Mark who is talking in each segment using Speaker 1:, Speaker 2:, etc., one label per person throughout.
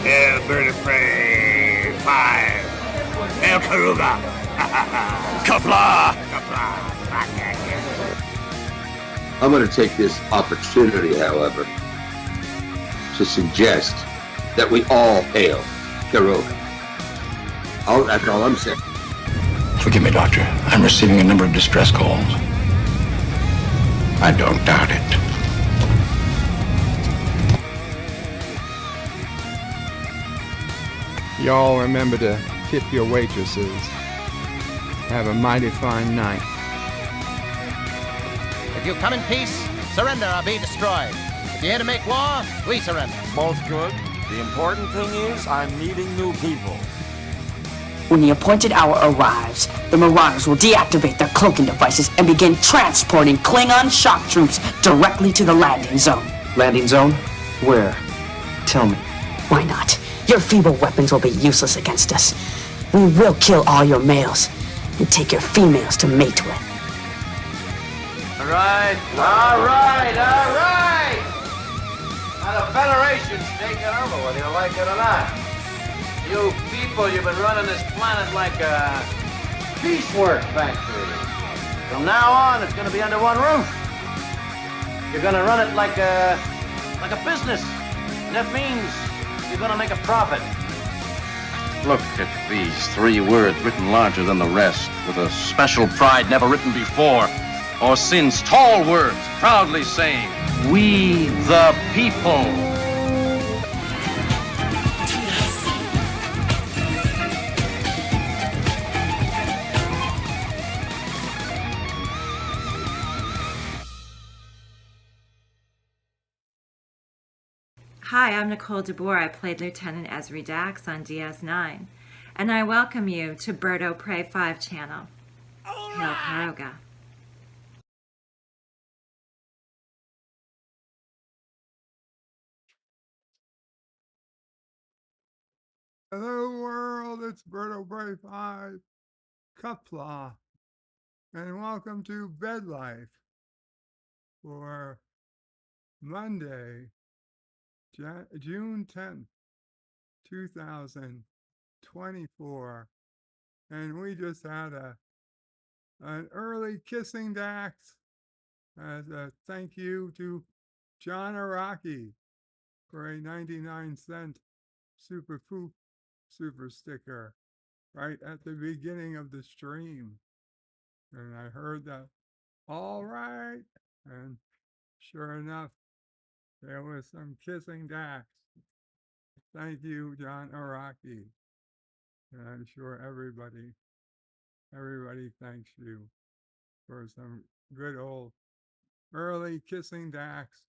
Speaker 1: Bird of Prey 5. El Karuga.
Speaker 2: Qapla!
Speaker 1: Qapla.
Speaker 3: I'm going to take this opportunity, however, to suggest that we all hail Kiroga. That's all I'm saying.
Speaker 2: Forgive me, Doctor. I'm receiving a number of distress calls. I don't doubt it.
Speaker 4: Y'all remember to tip your waitresses. Have a mighty fine night.
Speaker 5: If you come in peace, surrender or be destroyed. If you're here to make war, we surrender.
Speaker 6: Both good. The important thing is I'm meeting new people.
Speaker 7: When the appointed hour arrives, the Marauders will deactivate their cloaking devices and begin transporting Klingon shock troops directly to the landing zone.
Speaker 8: Landing zone? Where? Tell me.
Speaker 7: Why not? Your feeble weapons will be useless against us. We will kill all your males and take your females to mate with.
Speaker 9: All right. Now the Federation's taking over, whether you like it or not. You people, you've been running this planet like a piecework factory. From now on, it's going to be under one roof. You're going to run it like a business. And that means you're going to make a profit.
Speaker 10: Look at these 3 words written larger than the rest, with a special pride never written before or since. Tall words, proudly saying, "We the people."
Speaker 11: Hi, I'm Nicole DeBoer. I played Lieutenant Ezri Dax on DS9, and I welcome you to Bird of Prey 5 channel. Hail Karoga.
Speaker 4: Hello world, it's Bird of Prey 5, Qapla, and welcome to Bed Life for Monday, June 10th, 2024, and we just had an early kissing Dax as a thank you to John Araki for a 99-cent super sticker right at the beginning of the stream. And I heard that, all right, and sure enough, there was some kissing Dax. Thank you, John Araki. And I'm sure everybody thanks you for some good old early kissing Dax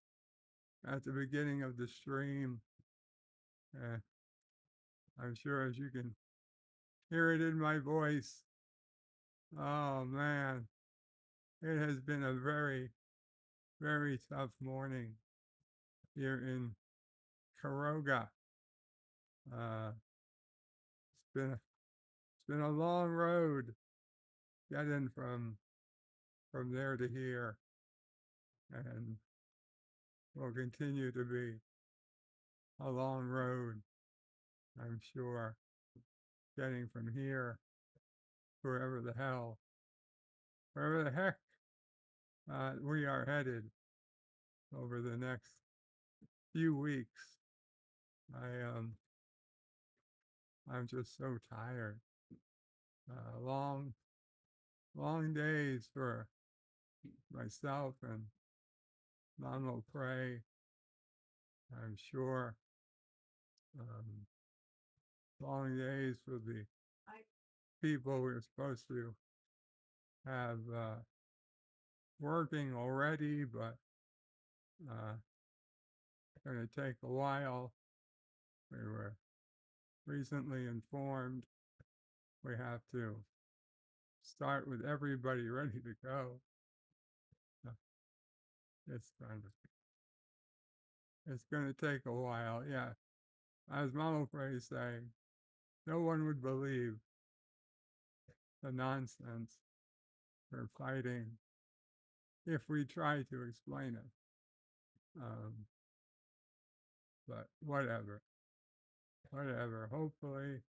Speaker 4: at the beginning of the stream. I'm sure as you can hear it in my voice, oh man, it has been a very, very tough morning here in Karoga. It's been a long road getting from there to here, and will continue to be a long road, I'm sure, getting from here wherever the heck we are headed over the next few weeks. I'm just so tired. Long days for myself and Mama Prey, I'm sure. Long days for the people we're supposed to have working already, but going to take a while. We were recently informed we have to start with everybody ready to go. It's going to take a while, yeah. As Mama Prey say, no one would believe the nonsense we're fighting if we try to explain it. But whatever. whatever. Hopefully,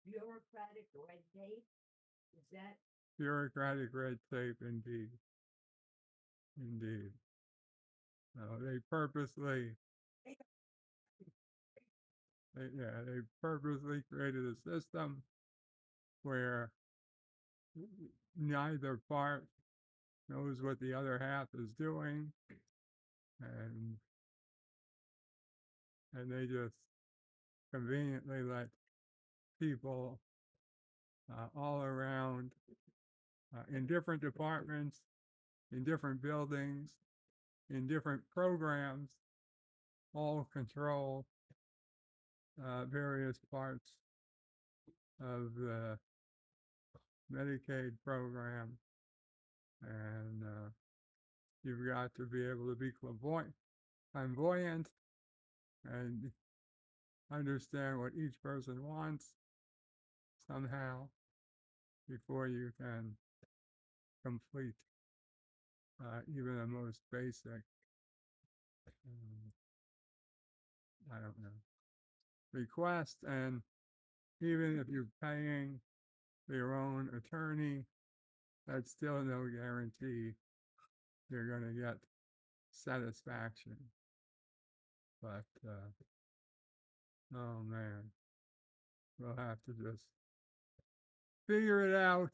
Speaker 7: Bureaucratic red tape? Is that?
Speaker 4: bureaucratic red tape, indeed. Indeed. No, they purposely, they purposely created a system where neither part knows what the other half is doing, and they just conveniently let people all around in different departments, in different buildings, in different programs, all control various parts of the Medicaid program. And you've got to be able to be flamboyant and understand what each person wants somehow before you can complete even the most basic, I don't know, request. And even if you're paying your own attorney, that's still no guarantee you're going to get satisfaction. But, oh man, we'll have to just figure it out.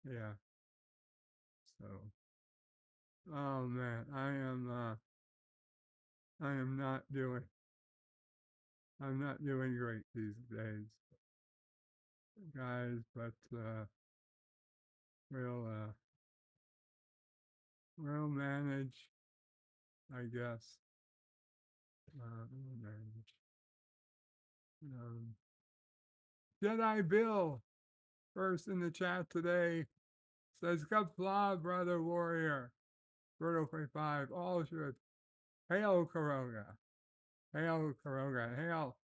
Speaker 4: Yeah. So, oh man, I'm not doing great these days, guys, but we'll manage, I guess. We'll manage. Jedi Bill, first in the chat today, says, Qapla, brother warrior. Brutal 5, all should hail Karoga. Hail Karoga. Hail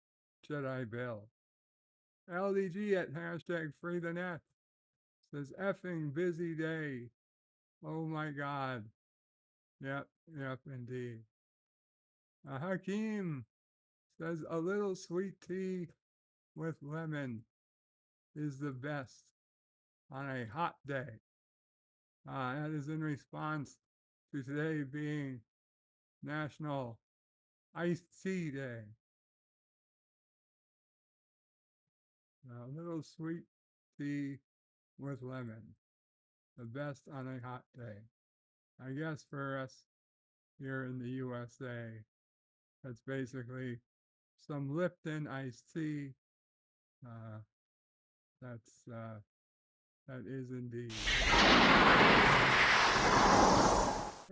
Speaker 4: Jedi Bill. LDG at hashtag free the net says, effing busy day. Oh my God. Yep, indeed. Hakeem says, a little sweet tea with lemon is the best on a hot day. That is in response to today being National Iced Tea Day. A little sweet tea with lemon, the best on a hot day. I guess for us here in the USA, that's basically some Lipton iced tea. That is indeed.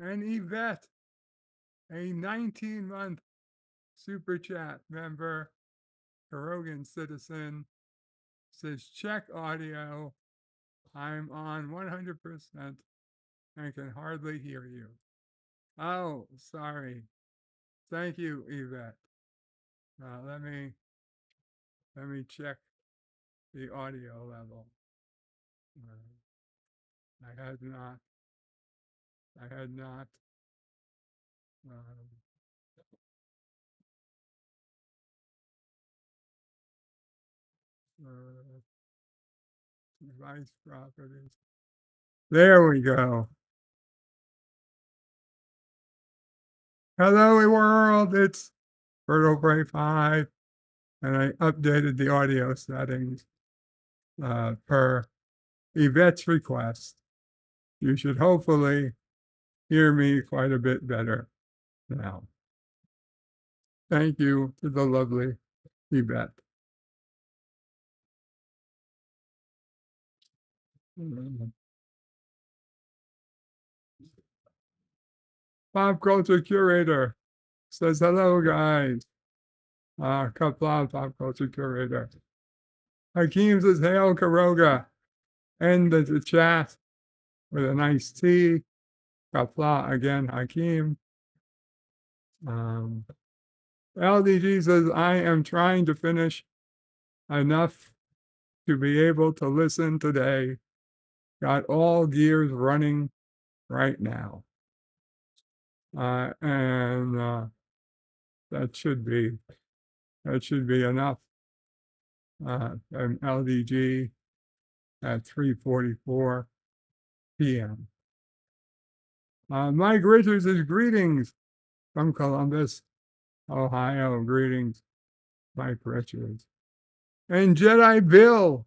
Speaker 4: And Yvette, a 19-month super chat member, Karogan citizen, says, check audio. I'm on 100% and can hardly hear you. Oh, sorry. Thank you, Yvette. Let me check the audio level. I had not. Device properties. There we go. Hello, world. It's Birdo Bray 5, and I updated the audio settings per Yvette's request. You should hopefully hear me quite a bit better now. Thank you to the lovely Yvette. Pop Culture Curator says, hello, guys. Qapla, Pop Culture Curator. Hakeem says, hail, Karoga. End the chat with a nice tea. Qapla again, Hakeem. LDG says, I am trying to finish enough to be able to listen today. Got all gears running right now. that should be enough. LDG at 3:44 p.m. Mike Richards is greetings from Columbus, Ohio. Greetings, Mike Richards. And Jedi Bill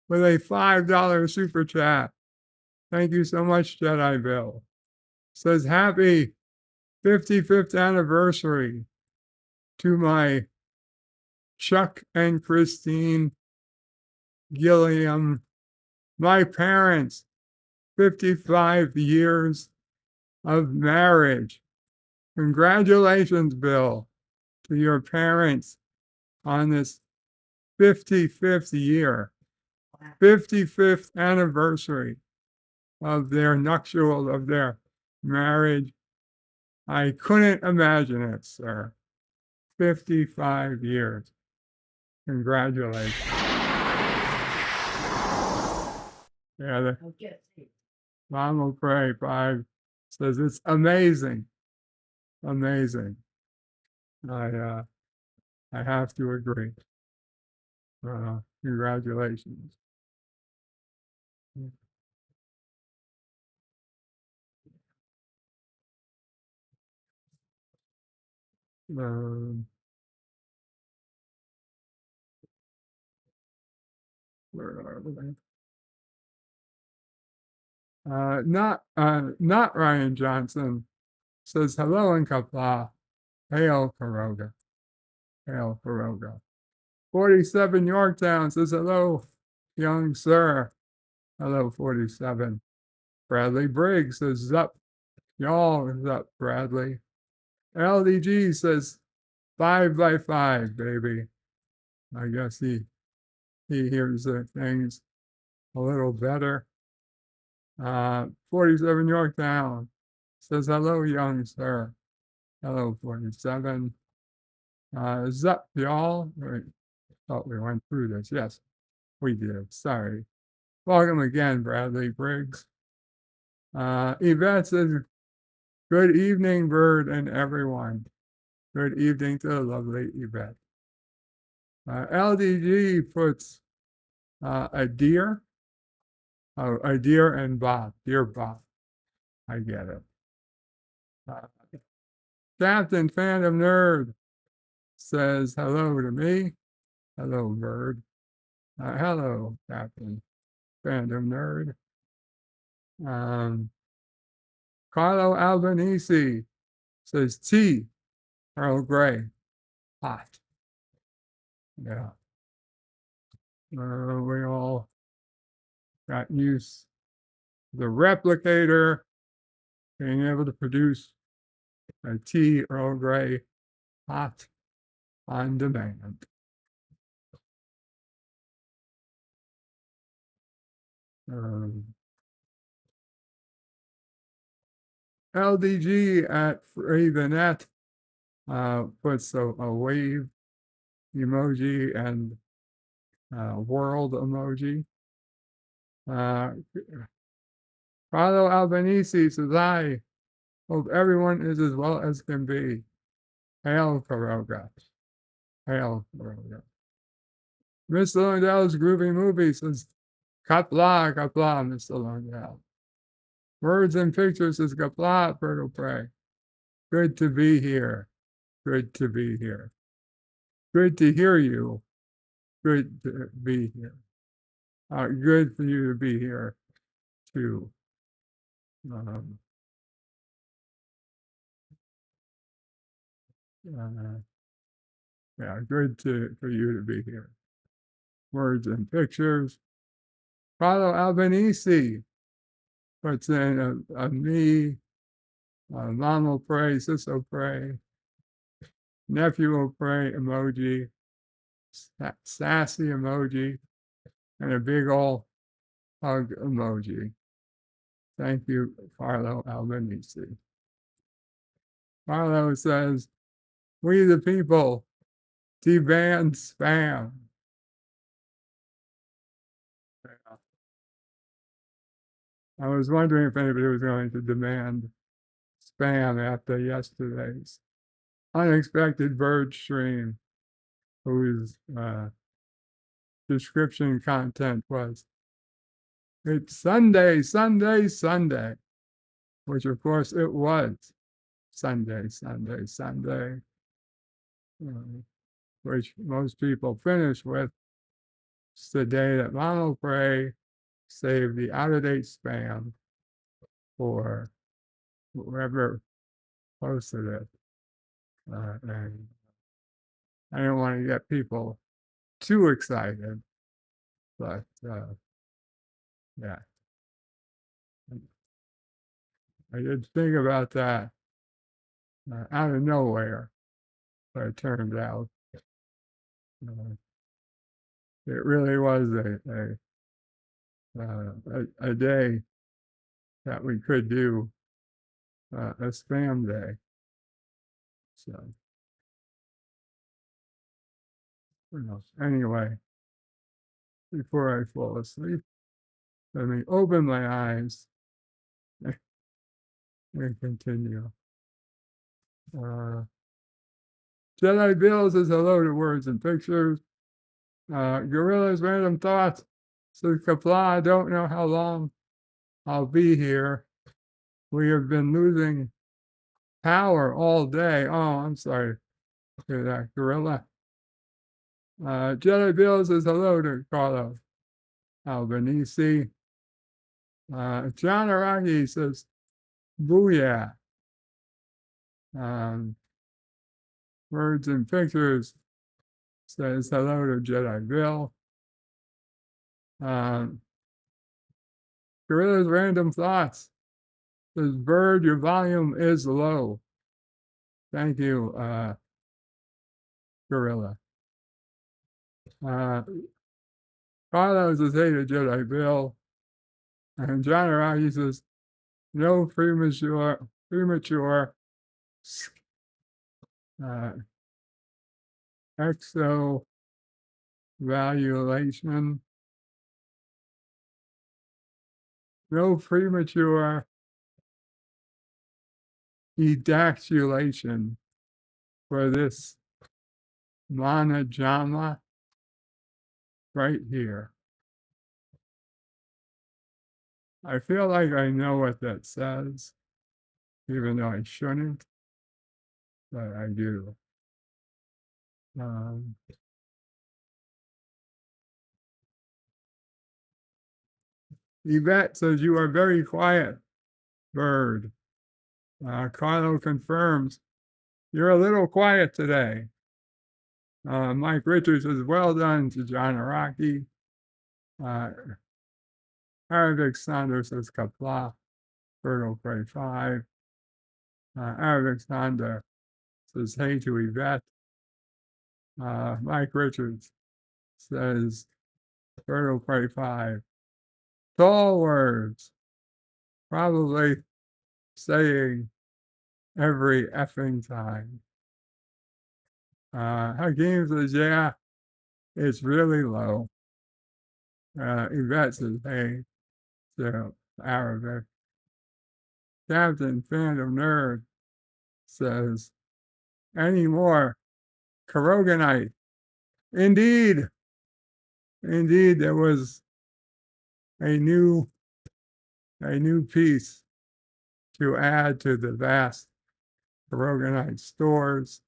Speaker 4: with a $5 super chat. Thank you so much, Jedi Bill. Says happy 55th anniversary to my Chuck and Christine Gilliam, my parents, 55 years of marriage. Congratulations, Bill, to your parents on this 55th year, 55th anniversary of their nuptial, of their marriage. I couldn't imagine it, sir. 55 years. Congratulations. Yeah, the Mom will pray 5 says it's amazing. Amazing. I have to agree. Congratulations. Where are we? Not Ryan Johnson says hello in Qapla. Hail Karoga. Hail Karoga. 47 Yorktown says hello, young sir. Hello, 47. Bradley Briggs says zup. Y'all zup, Bradley. LDG says 5 by 5, baby. I guess he hears things a little better. 47 Yorktown says hello, young sir. Hello, 47. Zup, y'all. Wait, thought we went through this. Yes, we did. Sorry. Welcome again, Bradley Briggs. Yvette says, good evening, Bird and everyone. Good evening to the lovely Yvette. LDG puts a deer and Bob. Dear Bob. I get it. Captain Phantom Nerd says hello to me. Hello, Bird. Hello, Captain Phantom Nerd. Carlo Albanese says tea, Earl Grey, hot. Yeah. We all got used to the replicator being able to produce a tea, Earl Grey, hot on demand. LDG at Ravenette puts a wave emoji and world emoji. Carlo Albanese says, I hope everyone is as well as can be. Hail Karoga. Hail Karoga. Mr. Lundell's Groovy Movie says, Qapla, Qapla, Mr. Lundell. Words and Pictures says, Qapla, Fertile Prey. Good to be here. Good to be here. Good to hear you. Good to be here. Good for you to be here, too. Yeah, good for you to be here. Words and Pictures. Carlo Albanese puts in a me, mom will pray, sis will pray, nephew will pray emoji, sassy emoji, and a big ol' hug emoji. Thank you, Carlo Albanese. Carlo says, we the people demand spam. I was wondering if anybody was going to demand spam after yesterday's unexpected bird stream whose description content was, "It's Sunday, Sunday, Sunday," which of course it was Sunday, Sunday, Sunday, which most people finish with, "It's the day that Mama Pray saved the out-of-date spam," or whoever posted it. And I don't want to get people too excited, but yeah, I did think about that out of nowhere, but it turned out it really was a day that we could do a spam day. So, anyway, before I fall asleep, let me open my eyes and continue. Jedi Bill says hello to words and pictures. Gorilla's Random Thoughts says, Qapla, I don't know how long I'll be here. We have been losing power all day. Oh, I'm sorry to hear that, Gorilla. Jedi Bill says hello to Carlo Albanese. John Araki says, booyah. Words and Pictures says hello to Jedi Bill. Gorilla's Random Thoughts says, Bird, your volume is low. Thank you, Gorilla. Carlos says, hey to Jedi Bill. And John Araki says, no premature exo valuation. No premature edaculation for this monojama right here. I feel like I know what that says, even though I shouldn't, but I do. Yvette says, you are very quiet, Bird. Carlo confirms, you're a little quiet today. Mike Richards says, well done to John Araki. Arabic Sander says, Qapla. Bird Pray 5. Arabic Sander says, hey to Yvette. Mike Richards says, Bird Pray 5. Tall words. Probably saying every effing time. Hakeem says, yeah, it's really low. Yvette says, hey, to Arabic. Captain Phantom Nerd says, any more Karoganite? Indeed, there was a new piece to add to the vast Karoganite stores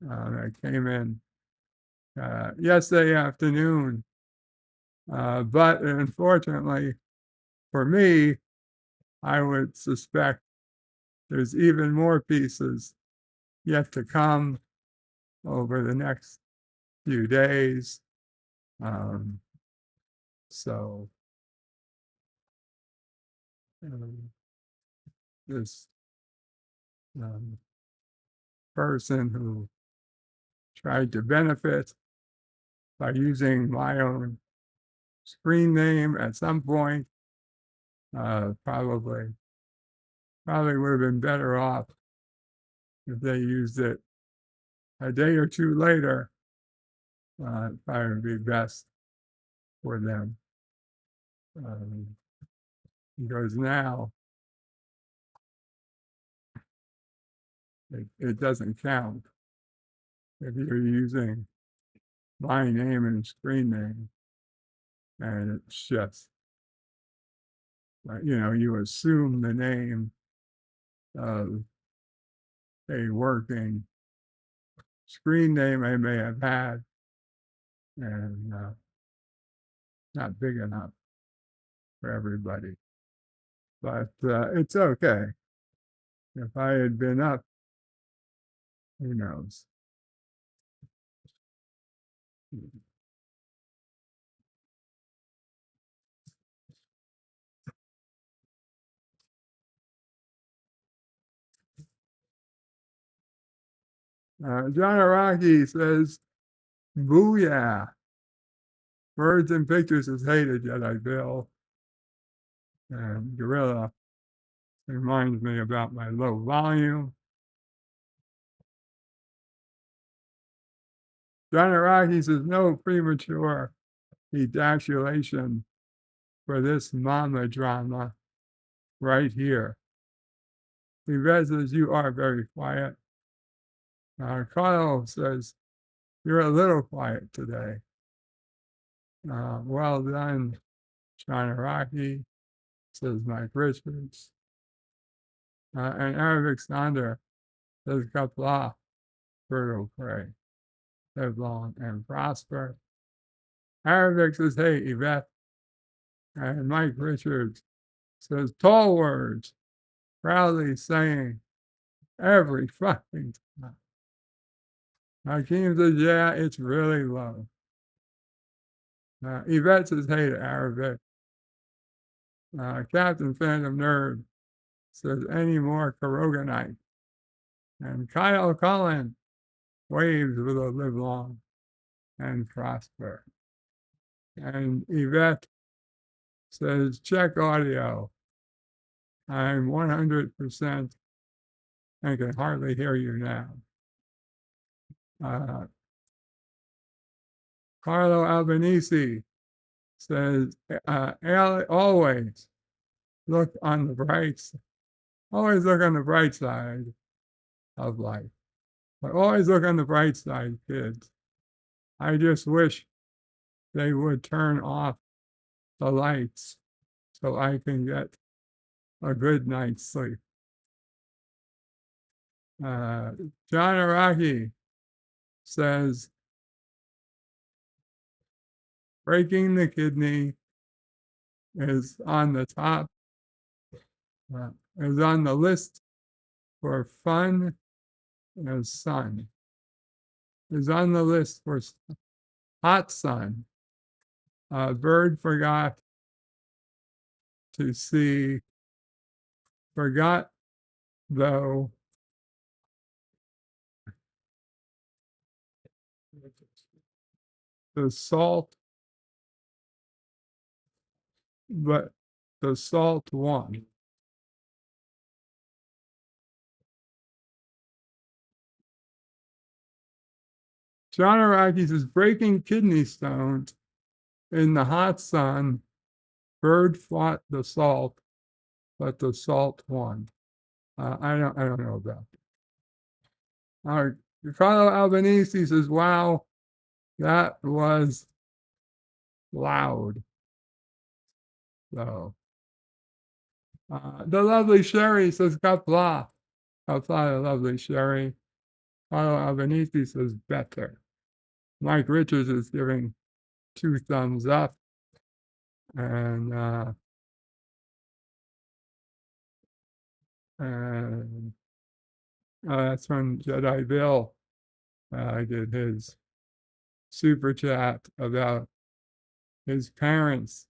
Speaker 4: that came in yesterday afternoon. But unfortunately for me, I would suspect there's even more pieces yet to come over the next few days. So this person who tried to benefit by using my own screen name at some point probably would have been better off if they used it a day or two later. Probably would be best for them. Because now it doesn't count if you're using my name and screen name, and it's just, you assume the name of a working screen name I may have had, and not big enough for everybody. But it's okay. If I had been up, who knows? John Araki says, "Booyah! Words and pictures is hated, Jedi Bill." And Gorilla reminds me about my low volume. John Araki says, "No premature ejaculation for this mama drama right here." Yvette says, "You are very quiet." Kyle says, "You're a little quiet today." Well done, John Araki, says Mike Richards. And Arabic Sander says, "Qapla, fertile prey, live long and prosper." Arabic says, "Hey, Yvette." And Mike Richards says, "Tall words, proudly saying every fucking time." Hakeem says, "Yeah, it's really low." Yvette says, "Hey to Arabic." Captain Phantom Nerd says, "Any more Karoganite?" And Kyle Cullen waves with a live long and prosper. And Yvette says, "Check audio. I'm 100% and can hardly hear you now." Carlo Albanese says, always look on the bright side of life. But always look on the bright side, kids. I just wish they would turn off the lights so I can get a good night's sleep. John Araki says, breaking the kidney is on the top, is on the list for fun as sun. Is on the list for hot sun. Bird forgot though, the salt, but the salt won. John Araki says, breaking kidney stones in the hot sun. Bird fought the salt, but the salt won. I don't know about that. Ricardo Albanese says, "Wow, that was loud." So, the lovely Sherry says, "Qapla." Qapla, the lovely Sherry. Ricardo Albanese says, "Better." Mike Richards is giving 2 thumbs up. And that's when Jedi Bill did his super chat about his parents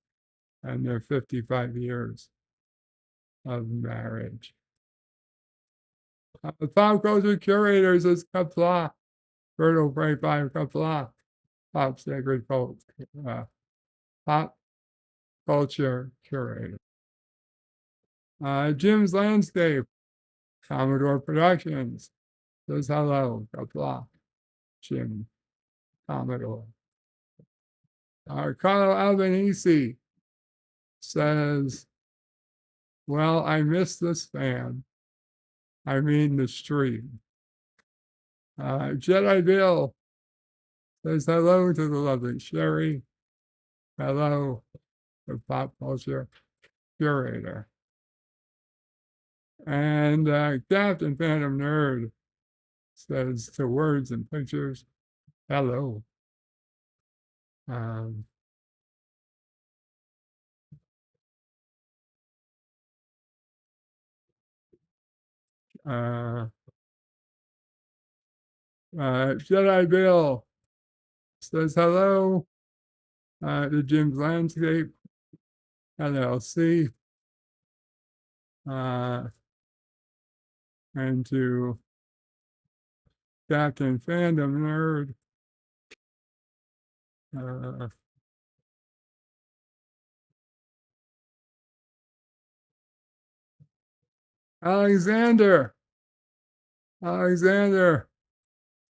Speaker 4: and their 55 years of marriage. The pop culture curator says, "Qapla." Fertile Prey 5, Qapla. Pop sacred culture. Pop culture curator. Jim's Landscape, Commodore Productions, says, "Hello, Qapla." Jim, Commodore. Carlo Albanese says, "Well, I miss this fan. I mean the stream." Jedi Bill says hello to the lovely Sherry. Hello, the pop culture curator. And Captain Phantom Nerd says to words and pictures, hello. Um, uh, Jedi Bill says hello to Jim's Landscape LLC and to Captain Fandom Nerd. Alexander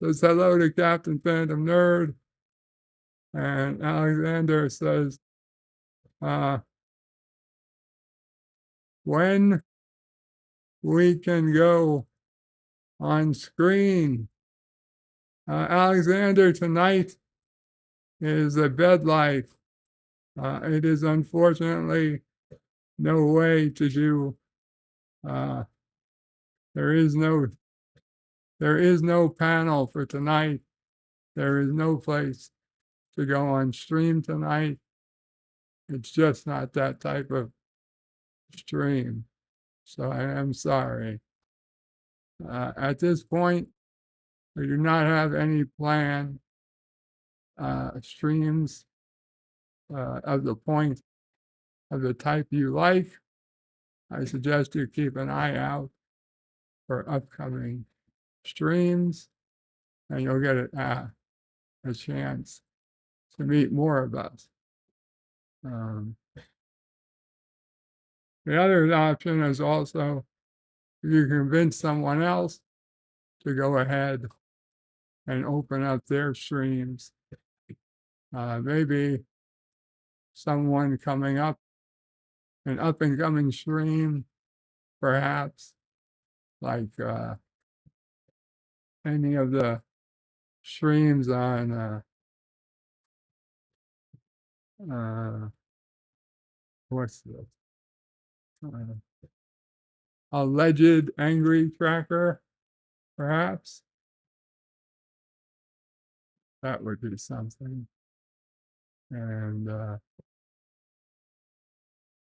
Speaker 4: says hello to Captain Phantom Nerd. And Alexander says, when we can go on screen. Alexander, tonight is a bed life. It is unfortunately no way to do. There is no panel for tonight. There is no place to go on stream tonight. It's just not that type of stream. So I am sorry. At this point, we do not have any planned streams of the point of the type you like. I suggest you keep an eye out for upcoming streams, and you'll get a chance to meet more of us. The other option is also if you convince someone else to go ahead and open up their streams. Maybe someone coming up, an up and coming stream, perhaps, like any of the streams on what's this? Alleged Angry Tracker, perhaps. That would be something. And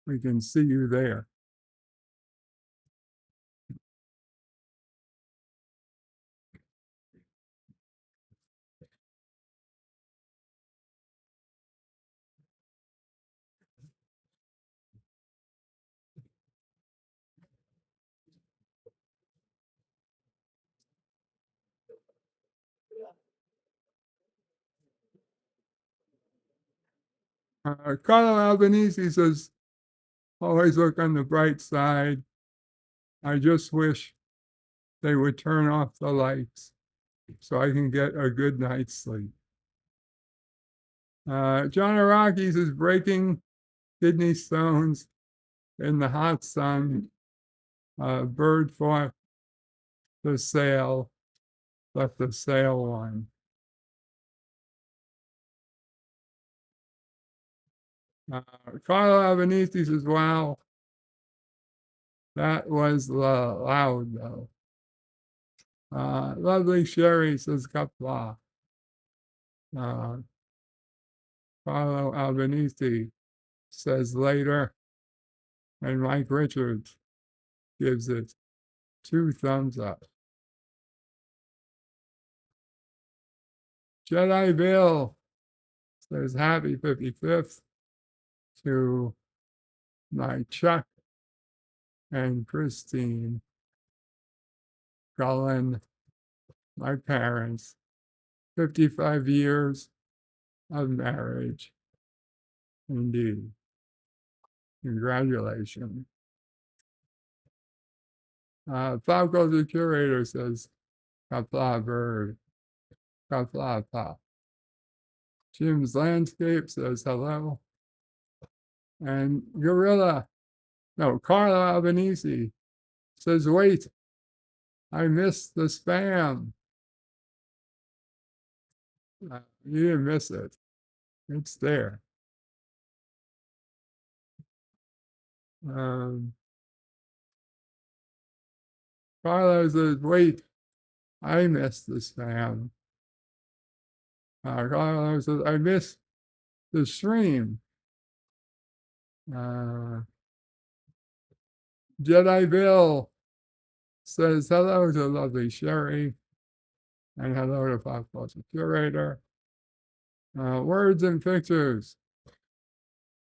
Speaker 4: we can see you there. Carlo Albanese says, always look on the bright side. I just wish they would turn off the lights so I can get a good night's sleep. John Araki says, breaking kidney stones in the hot sun. Bird fought the sail, left the sail on. Carlo Albanese says, wow, that was loud though. Lovely Sherry says, Qapla. Carlo Albanese says later, and Mike Richards gives it 2 thumbs up. Jedi Bill says happy 55th to my Chuck and Christine Cullen, my parents, 55 years of marriage. Indeed. Congratulations. Pop Culture Curator says, Qapla bird, Qapla pop. Jim's Landscape says hello. And Carlo Albanese says, wait, I missed the spam. You didn't miss it. It's there. Carlo says, wait, I missed the spam. Carlo says, I missed the stream. Jedi Bill says hello to lovely Sherry and hello to Pop Culture Curator. Words and Pictures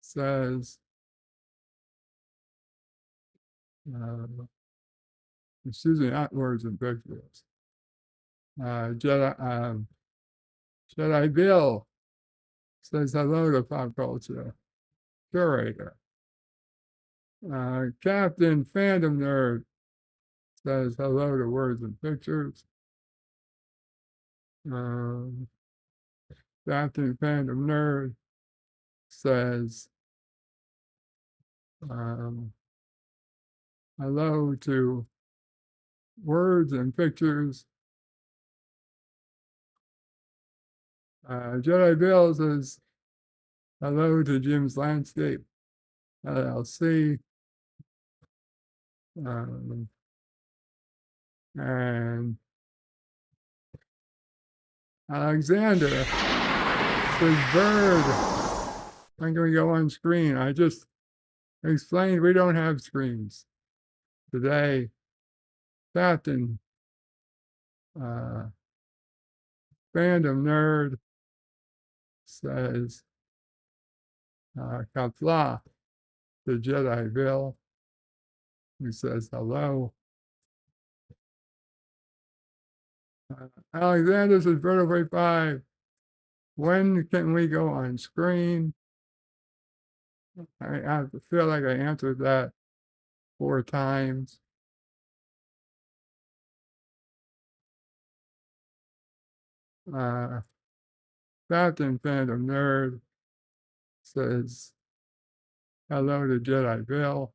Speaker 4: says, excuse me, not Words and Pictures. Jedi Bill says hello to Pop Culture Curator. Captain Fandom Nerd says hello to Words and Pictures. Captain Fandom Nerd says hello to Words and Pictures. Jedi Bill says hello to Jim's Landscape LLC. And Alexander says bird. I'm going to go on screen. I just explained we don't have screens today. Captain Fandom Nerd says Qapla to Jedi Bill, who says hello. Alexander says Vertebrae 5. When can we go on screen? I feel like I answered that 4 times. Captain Phantom Nerd says hello to Jedi Bill.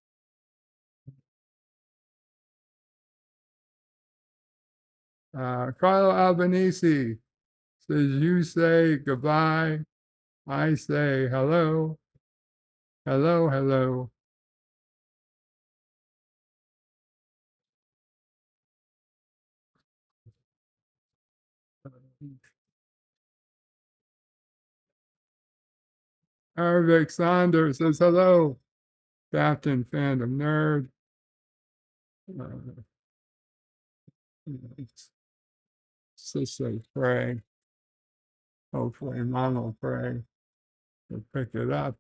Speaker 4: Carlo Albanese says you say goodbye, I say hello, hello, hello. Arabic Saunders says hello, Captain Phantom Nerd. Sister pray. Hopefully Mom will pray to pick it up.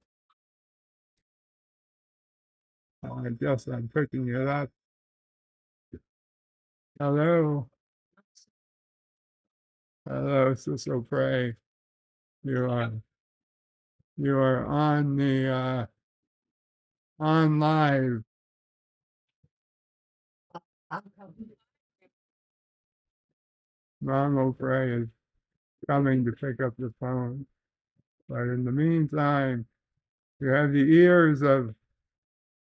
Speaker 4: I guess I'm picking it up. Hello. Hello, Sister Pray. You are on the on live. Mom will pray is coming to pick up the phone. But in the meantime, you have the ears of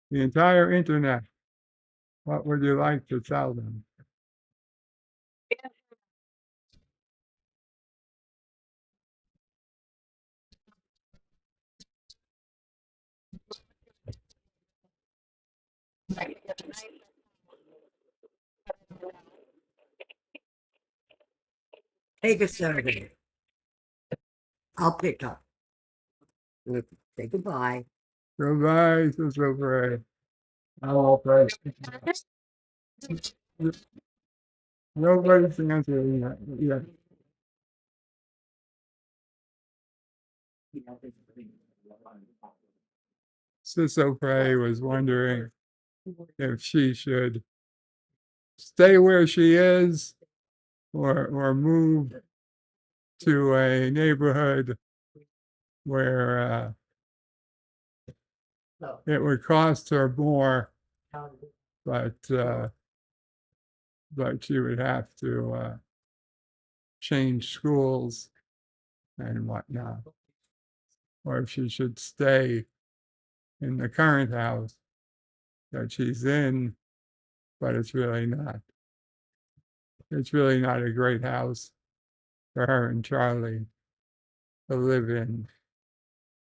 Speaker 4: the entire internet. What would you like to tell them?
Speaker 12: Take a second. I'll pick up. Say goodbye.
Speaker 4: Goodbye, Sister Pray. I'll pray. Nobody's answering that yet. Sister Pray was wondering if she should stay where she is or move to a neighborhood where it would cost her more, but she would have to change schools and whatnot, or if she should stay in the current house that she's in, but it's really not a great house for her and Charlie to live in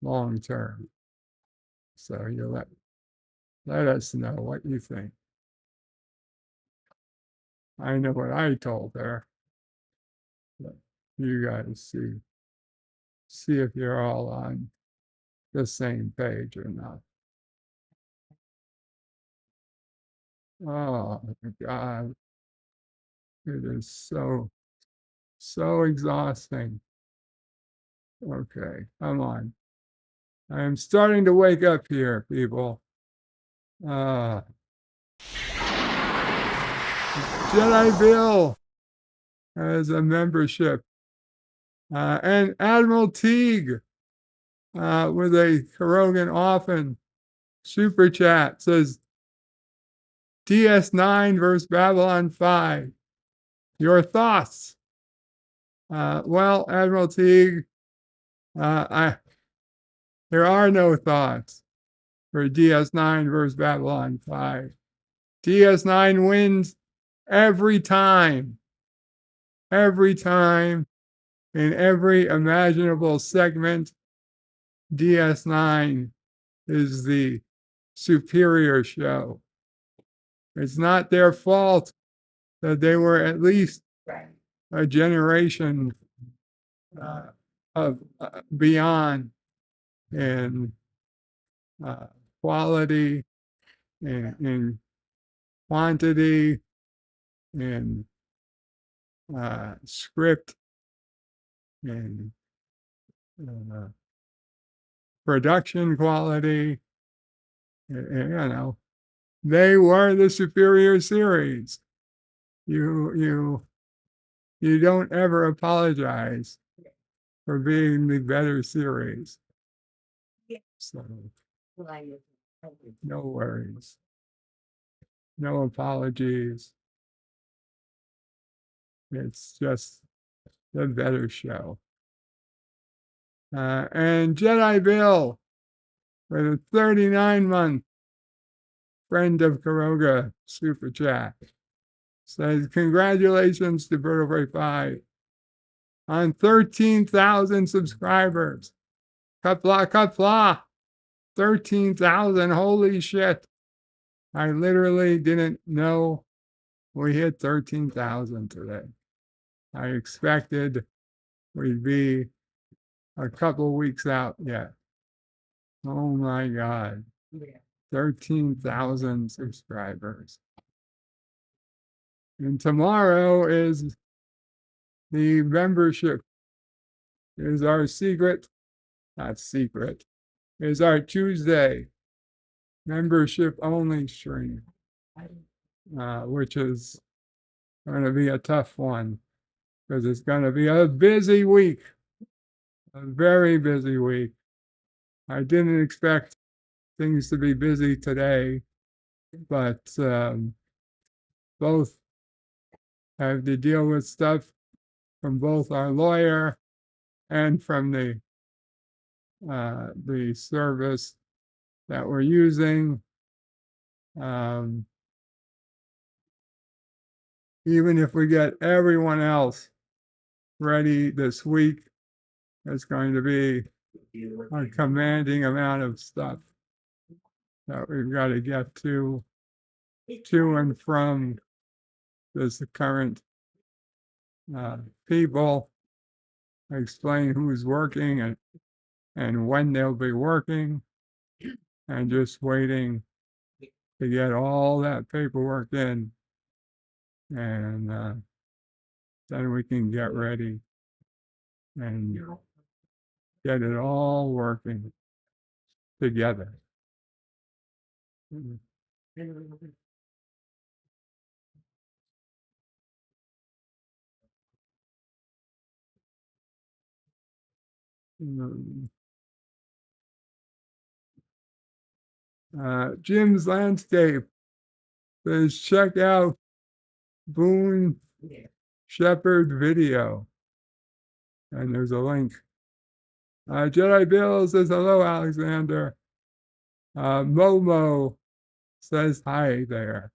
Speaker 4: long term. So you let us know what you think. I know what I told her, but you guys see if you're all on the same page or not. Oh my God, it is so exhausting. Okay, come on. I am starting to wake up here, people. Jedi Bill has a membership. And Admiral Teague with a Karogan Often super chat says DS9 versus Babylon 5. Your thoughts? Well, Admiral Teague, there are no thoughts for DS9 versus Babylon 5. DS9 wins every time, in every imaginable segment. DS9 is the superior show. It's not their fault that they were at least a generation of beyond in quality, in quantity, in script, in production quality. You know, they were the superior series. You don't ever apologize for being the better series. So no worries. No apologies. It's just the better show. And Jedi Bill with a 39-month friend of Karoga super chat says, congratulations to Vertebrae 5 on 13,000 subscribers. Qapla, Qapla, 13,000, holy shit. I literally didn't know we hit 13,000 today. I expected we'd be a couple weeks out yet. Oh my God. 13,000 subscribers. And tomorrow is the membership, is our secret, not secret, is our Tuesday membership only stream, which is going to be a tough one because it's going to be a busy week, a very busy week. I didn't expect things to be busy today, but both have to deal with stuff from both our lawyer and from the service that we're using. Even if we get everyone else ready this week, it's going to be a commanding amount of stuff that we've got to get to and from this current people, explain who's working and when they'll be working, and just waiting to get all that paperwork in, and then we can get ready and get it all working together. Jim's Landscape says, check out Boone Shepherd video. And there's a link. Jedi Bill says, hello, Alexander. Momo says hi there.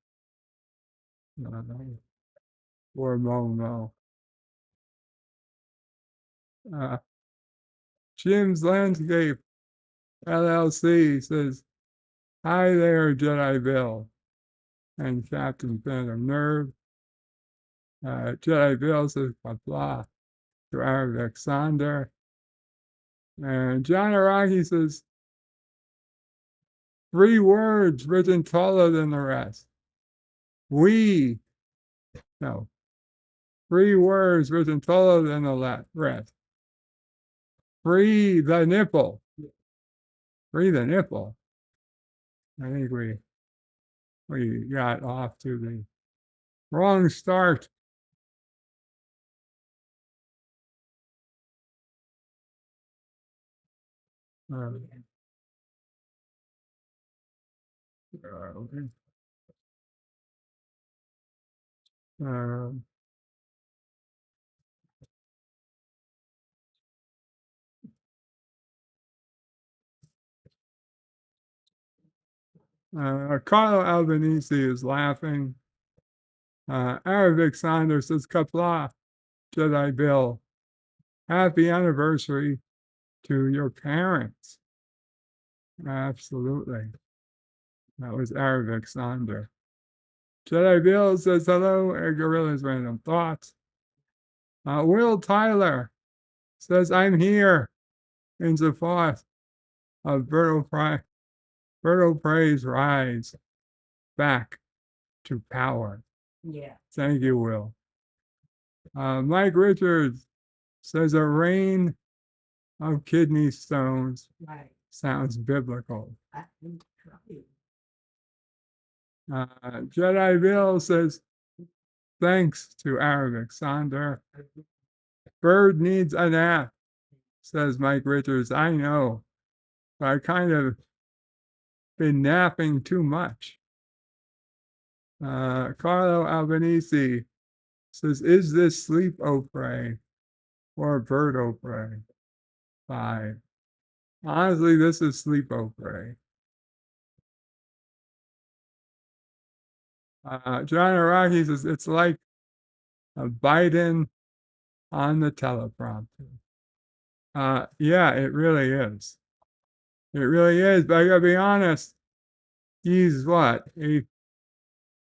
Speaker 4: Poor Momo. Jim's Landscape LLC says, "Hi there, Jedi Bill and Captain Phantom Nerve." Jedi Bill says, "Qapla" to Arabic Sonder. And John Araki says, 3 words written taller than the rest. We, no, 3 words written taller than the rest. Free the nipple. Free the nipple. I think we got off to the wrong start. Carlo Albanese is laughing. Arabic Saunders says, "Qapla, Jedi Bill. Happy anniversary to your parents." Absolutely. That was Arabic Sonder. Jedi Bill says, "Hello, Gorilla's Random Thoughts." Will Tyler says, "I'm here in support of Berto Prey's rise back to power."
Speaker 12: Yeah.
Speaker 4: Thank you, Will. Mike Richards says, "A rain of kidney stones."
Speaker 12: Right.
Speaker 4: Sounds biblical. Jedi Bill says, "Thanks to Arabic Sonder." Bird needs a nap, says Mike Richards. I know, but I kind of been napping too much. Carlo Albanese says, "Is this sleep opry or bird opry?" 5. Honestly, this is sleep opry. John Araki says, "It's like a Biden on the teleprompter." Yeah, it really is. It really is, but I gotta be honest, he's what,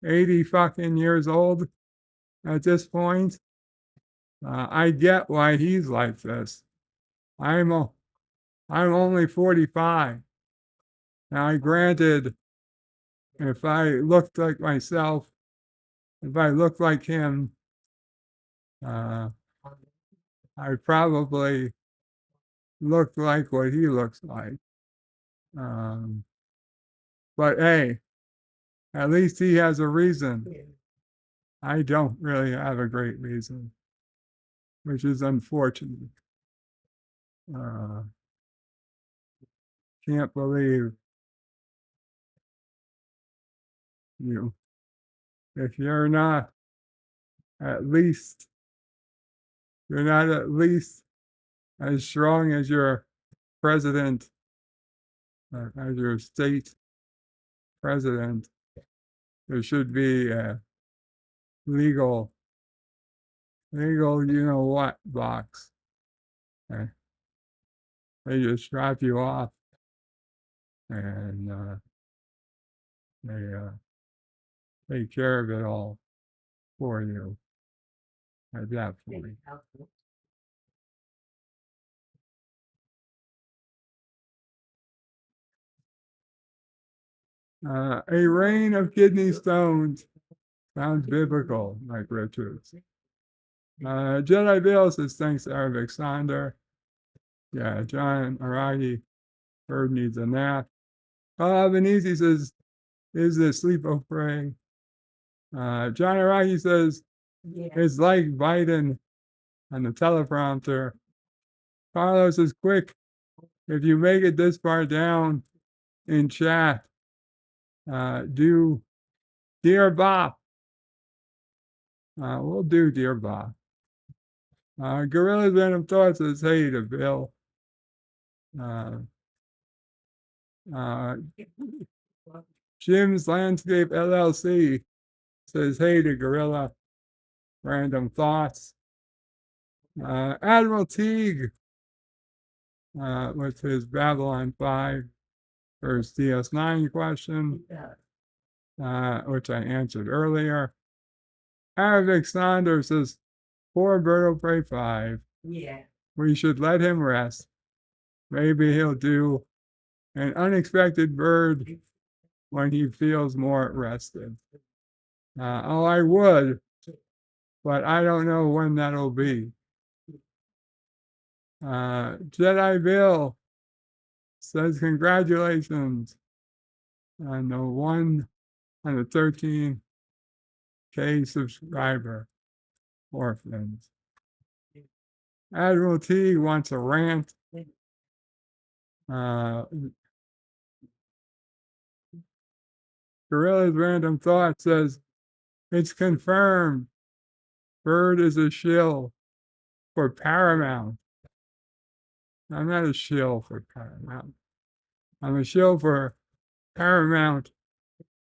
Speaker 4: 80 fucking years old at this point? I get why he's like this. I'm only 45. Now, granted, if I looked like myself, if I looked like him, I probably look like what he looks like. But hey, at least he has a reason. I don't really have a great reason, which is unfortunate. Can't believe you. If you're not at least, you're not at least as strong as your president, as your state president. There should be a legal, you know what box. They just strap you off and they take care of it all for you at that point. A rain of kidney stones sounds biblical, like Richards. Jedi Bill says, "Thanks, Arabic Sonder." Yeah, John Aragi, bird needs a nap. Albanese says, "Is this sleep opry?" John Aragi says, "It's like Biden on the teleprompter." Carlos says, "Quick, if you make it this far down in chat, do Dear Bob." We'll do Dear Bob. Gorilla's Random Thoughts says, "Hey to Bill." Jim's Landscape LLC says, "Hey to Gorilla Random Thoughts." Admiral Teague with his Babylon 5 for his DS9 question, which I answered earlier. Arabic Saunders says, poor Berto Prey 5.
Speaker 12: Yeah.
Speaker 4: We should let him rest. Maybe he'll do an unexpected bird when he feels more rested. I would, but I don't know when that'll be. Jedi Bill says congratulations on the 13K subscriber orphans. Admiral T wants a rant. Gorilla's Random Thought says, it's confirmed. Bird is a shill for Paramount. I'm not a shill for Paramount. I'm a shill for Paramount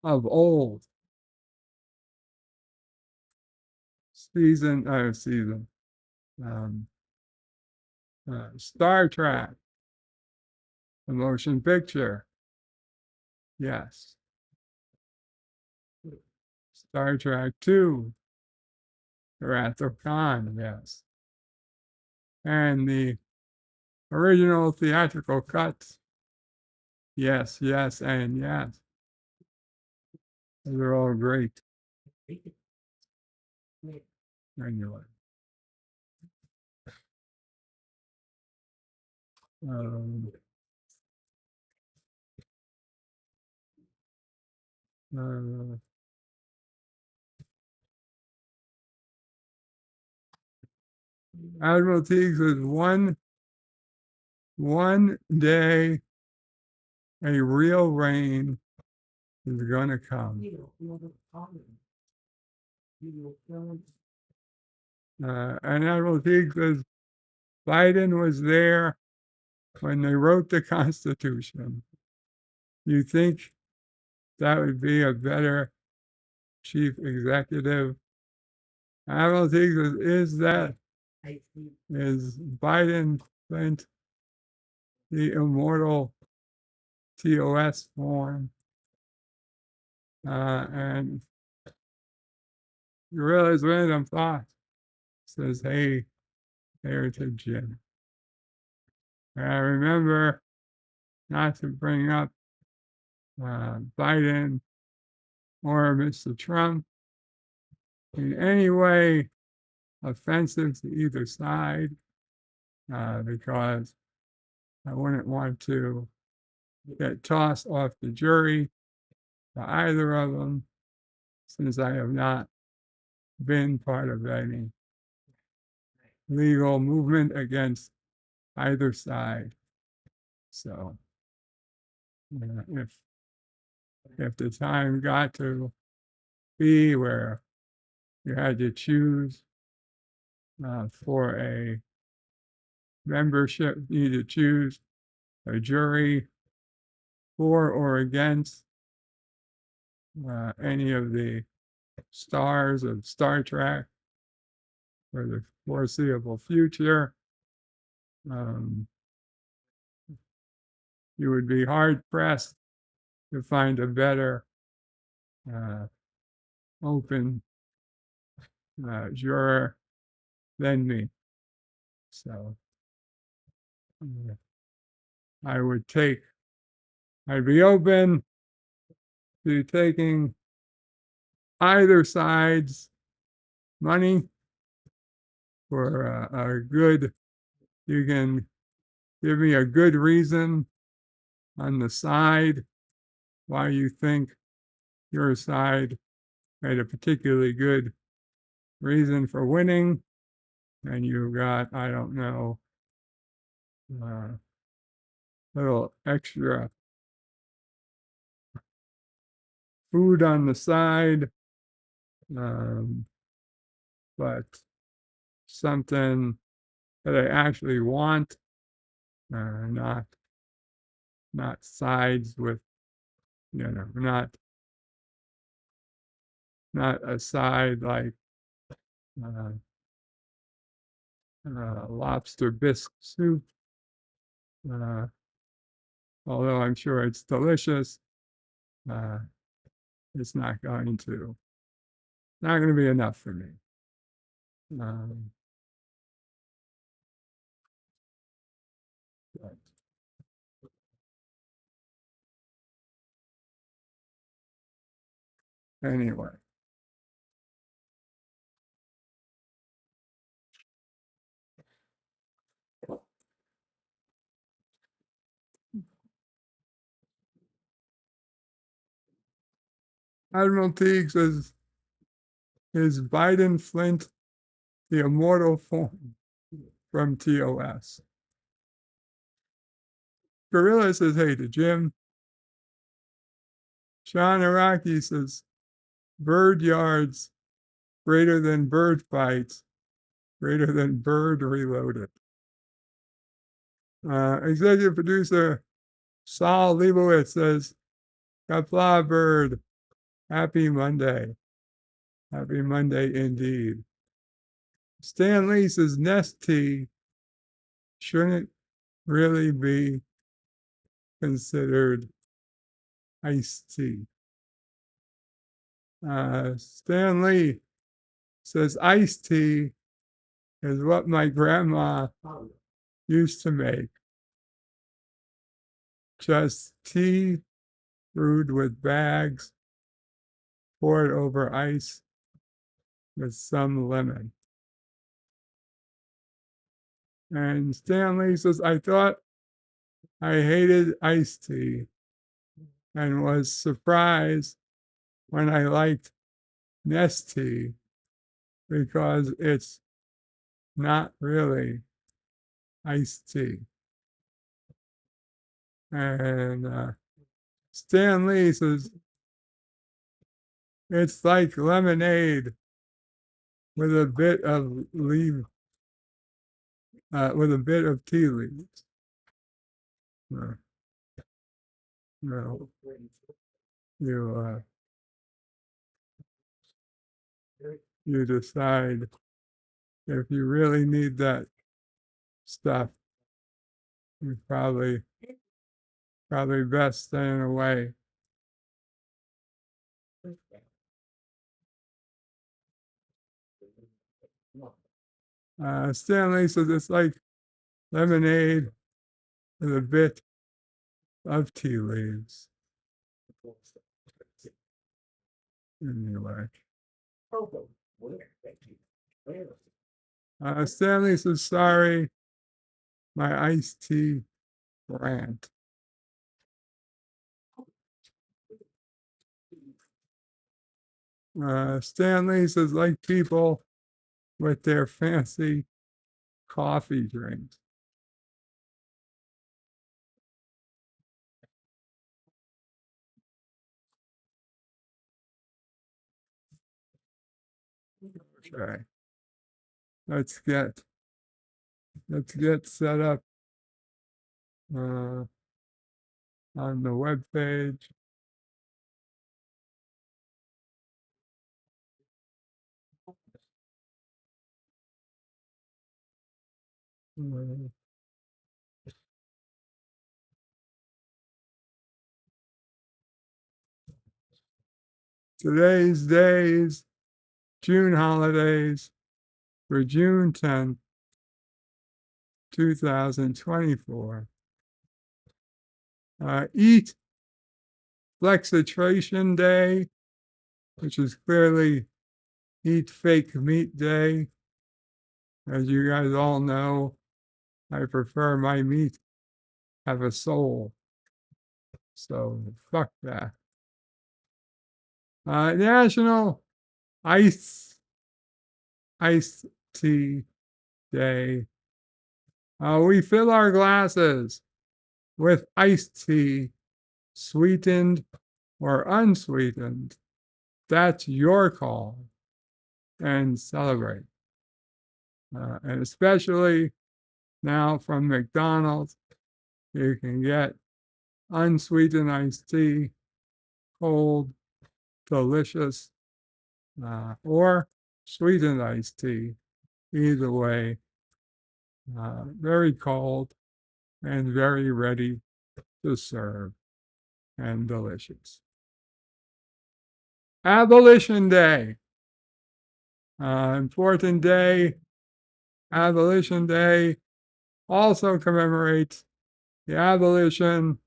Speaker 4: of old. Star Trek, the motion picture. Yes. Star Trek 2, Wrath of Khan, yes. And the original theatrical cuts. Yes, yes, and yes. They're all great. Anyway. Admiral Teague says one day a real rain is gonna come. And Admiral Teague says Biden was there when they wrote the Constitution. You think that would be a better chief executive? Admiral Teague says, is Biden Clint the immortal TOS form? And Gorilla's Random Thought says, hey, Heritage Jim. I remember not to bring up Biden or Mr. Trump in any way offensive to either side, because I wouldn't want to get tossed off the jury to either of them, since I have not been part of any legal movement against either side. So if the time got to be where you had to choose for a membership, you need to choose a jury for or against any of the stars of Star Trek for the foreseeable future, you would be hard pressed to find a better open juror than me. So I'd be open to taking either side's money for a good, you can give me a good reason on the side why you think your side had a particularly good reason for winning, and you got, I don't know, little extra food on the side, but something that I actually want, not sides with, not a side like lobster bisque soup Although I'm sure it's delicious, it's not going to be enough for me. But anyway. Admiral Teague says, is Biden Flint the immortal form from TOS? Gorilla says, hey to Jim. Sean Araki says, bird yards greater than bird fights, greater than bird reloaded. Executive producer Saul Leibowitz says, Qapla bird, happy Monday. Happy Monday indeed. Stan Lee says, Nest tea shouldn't really be considered iced tea. Stan Lee says, iced tea is what my grandma used to make. Just tea brewed with bags, poured over ice with some lemon. And Stanley says, I thought I hated iced tea and was surprised when I liked Nest tea because it's not really iced tea. And Stan Lee says, it's like lemonade with a bit of with a bit of tea leaves. No, you decide if you really need that stuff. You probably best staying away. Stanley says it's like lemonade with a bit of tea leaves. Anyway. Stanley says, sorry, my iced tea rant. Stanley says, like people with their fancy coffee drinks. Okay. Let's get set up on the web page. Today's days, June holidays for June 10th, 2024. Eat Flexitration Day, which is clearly Eat Fake Meat Day. As you guys all know, I prefer my meat have a soul. So fuck that. National Iced Tea Day. We fill our glasses with iced tea, sweetened or unsweetened. That's your call. And celebrate. And especially now from McDonald's, you can get unsweetened iced tea, cold, delicious, or sweetened iced tea. Either way, very cold and very ready to serve and delicious. Abolition Day. Important day. Abolition Day also commemorates the abolition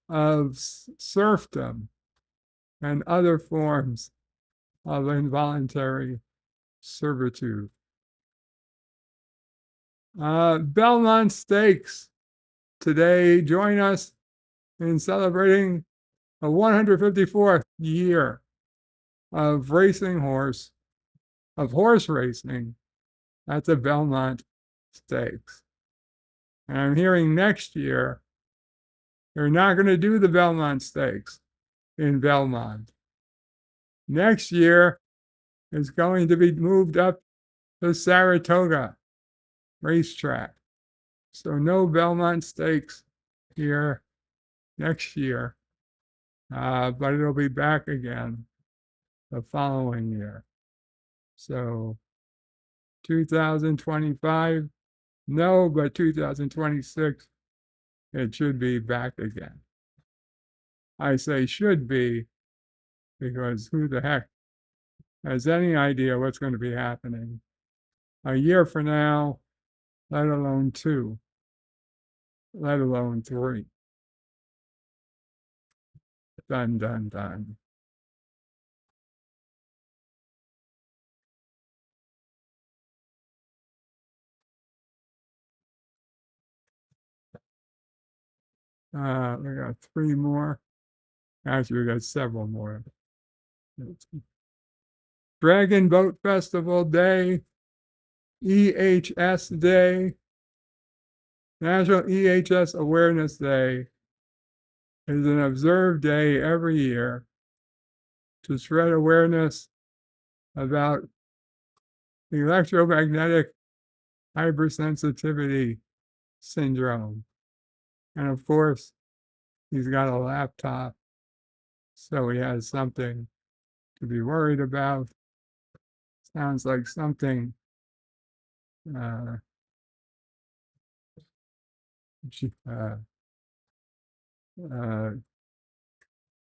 Speaker 4: of serfdom and other forms of involuntary servitude. Belmont Stakes today join us in celebrating the 154th year of horse racing at the Belmont Stakes. And I'm hearing next year they're not going to do the Belmont Stakes in Belmont. Next year is going to be moved up to Saratoga Racetrack. So no Belmont Stakes here next year, but it'll be back again the following year. So 2025, no, but 2026, it should be back again. I say should be because who the heck has any idea what's going to be happening a year from now, let alone 2, let alone 3. Dun, dun, dun. We got 3 more. Actually, we got several more. Dragon Boat Festival Day, EHS Day, National EHS Awareness Day is an observed day every year to spread awareness about electromagnetic hypersensitivity syndrome. And of course, he's got a laptop, so he has something to be worried about. Sounds like something uh,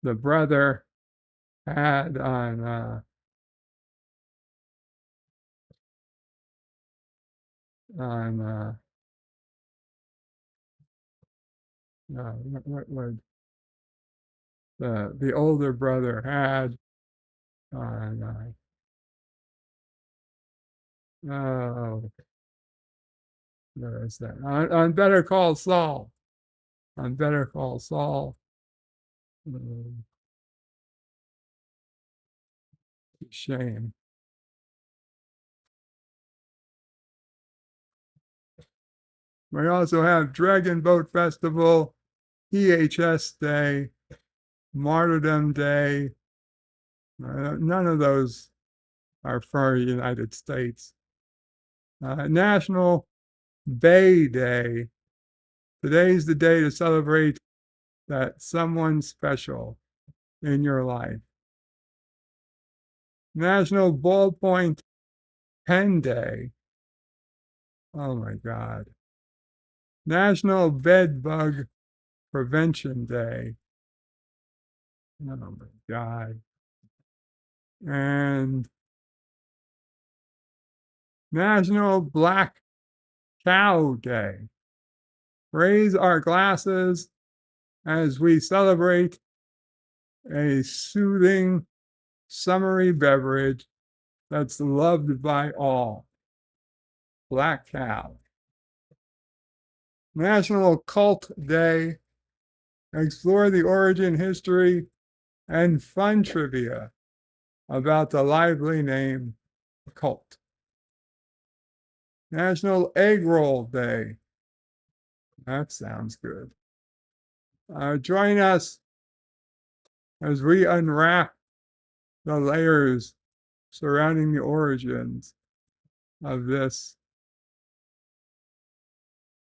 Speaker 4: the brother had on what would the older brother had on oh, where is that? On Better Call Saul. On Better Call Saul. Shame. We also have Dragon Boat Festival, EHS Day, Martyrdom Day. None of those are for the United States. National Bay Day. Today's the day to celebrate that someone special in your life. National Ballpoint Pen Day. Oh my God. National Bed Bug Prevention Day. Oh my God. And National Black Cow Day. Raise our glasses as we celebrate a soothing, summery beverage that's loved by all. Black Cow. National Cult Day. Explore the origin, history, and fun trivia about the lively name Cult. National Egg Roll Day. That sounds good. Join us as we unwrap the layers surrounding the origins of this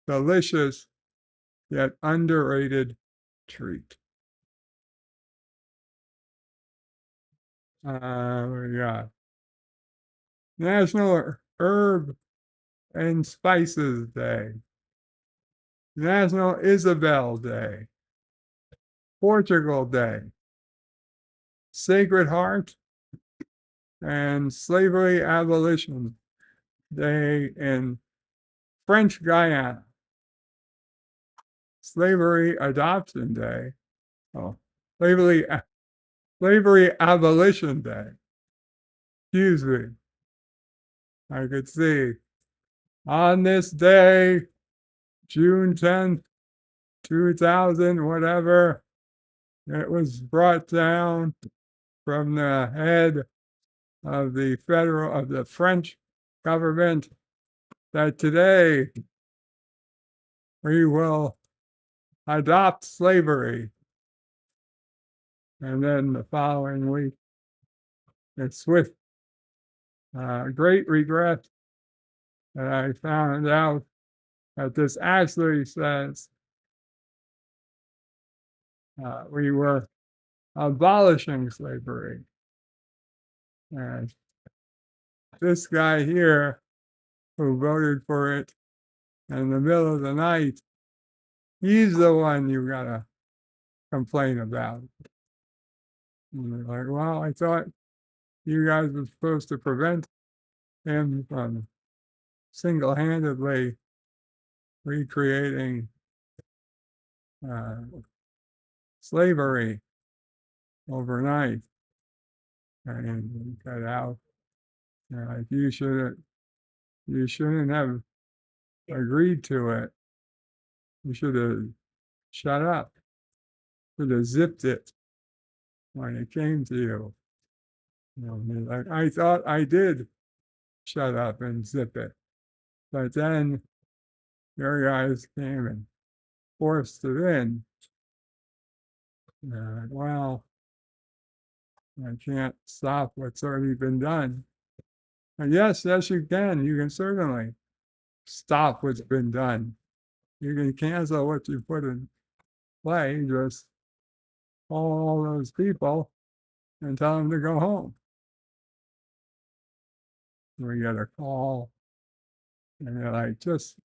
Speaker 4: delicious yet underrated treat. We got National Herb and Spices Day. National Isabel Day, Portugal Day, Sacred Heart, and Slavery Abolition Day in French Guiana, Slavery Adoption Day, oh, Slavery Abolition Day. Excuse me. I could see on this day, June 10th, 2000, whatever, it was brought down from the head of the French government that today we will adopt slavery. And then the following week, it's with great regret that I found out that this actually says we were abolishing slavery. And this guy here who voted for it in the middle of the night, he's the one you gotta complain about. And they're like, well, I thought you guys were supposed to prevent him from single-handedly recreating slavery overnight. And got out. Like you shouldn't have agreed to it. You should have shut up. Should have zipped it when it came to you. Like, I thought I did shut up and zip it. But then your guys came and forced it in. Well, I can't stop what's already been done. And yes, you can. You can certainly stop what's been done. You can cancel what you put in play, just call all those people and tell them to go home. We get a call and they're like, just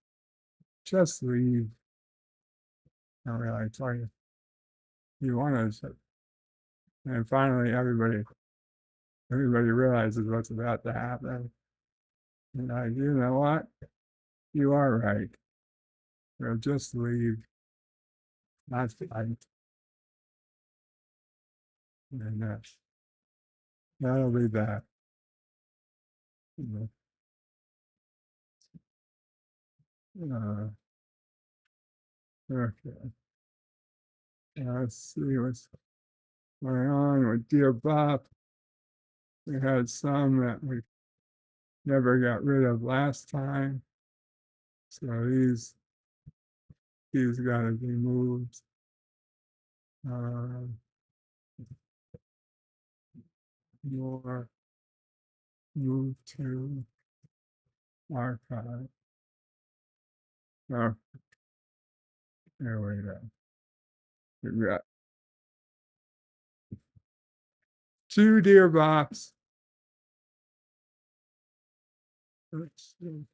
Speaker 4: leave. And we're like, sorry, you want us? And finally everybody realizes what's about to happen. And like, you know what? You are right. We'll just leave. Not fight. And that'll be that. Okay. Let's see what's going on with Dear Bob. We had some that we never got rid of last time. So these got to be moved. More move to archive. Oh, there we go. We've got 2 Dear Bops. Let's see.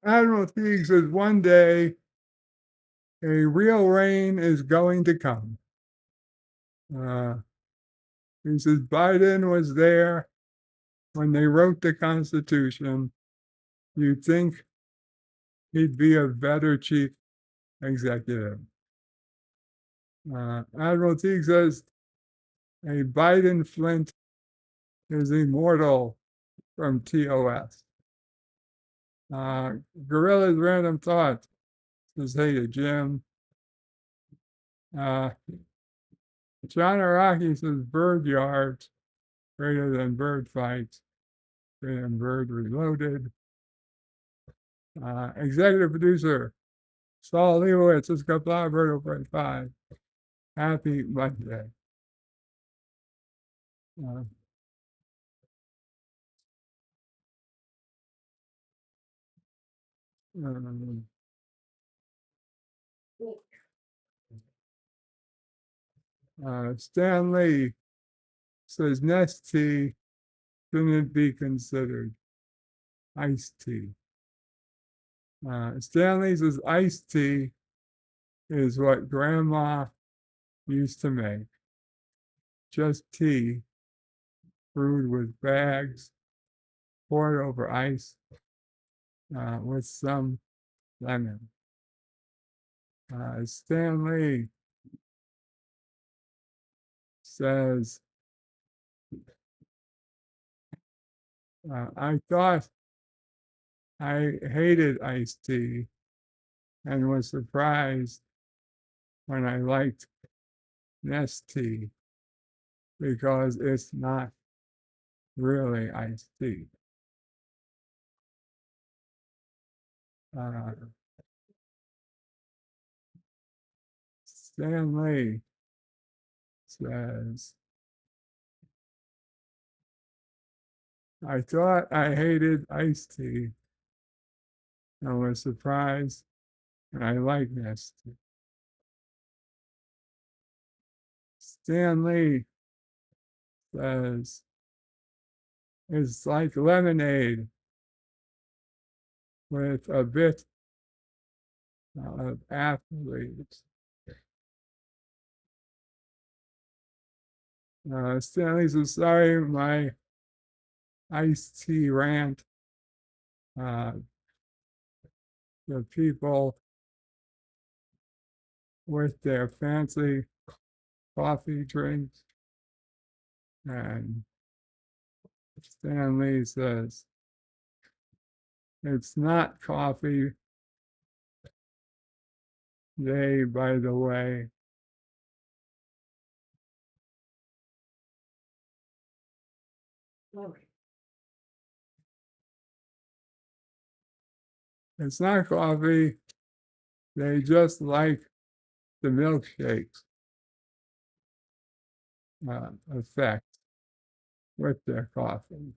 Speaker 4: Admiral Teague says one day a real rain is going to come. He says Biden was there when they wrote the Constitution. You'd think he'd be a better chief executive. Admiral Teague says a Biden Flint is immortal from TOS. Gorilla's Random Thoughts says, hey to Jim. John Araki says bird yards greater than bird fights, greater than bird reloaded. Executive producer Saul Leibowitz says Qapla Birdo Break 5. Happy Monday. Stan Lee says Nestea shouldn't be considered iced tea. Stan Lee says iced tea is what grandma used to make. Just tea brewed with bags, poured over ice with some lemon. Stan Lee says, I thought I hated iced tea and was surprised when I liked Nestea because it's not really iced tea. Stan Lee says, I thought I hated iced tea and was surprised when I liked Nestea. Stan Lee says, it's like lemonade with a bit of apple leaves. Stan Lee says, sorry, my iced tea rant. The people with their fancy coffee drinks. And Stan Lee says, it's not coffee. They, by the way, it's not coffee. They just like the milkshakes effect with their coffee.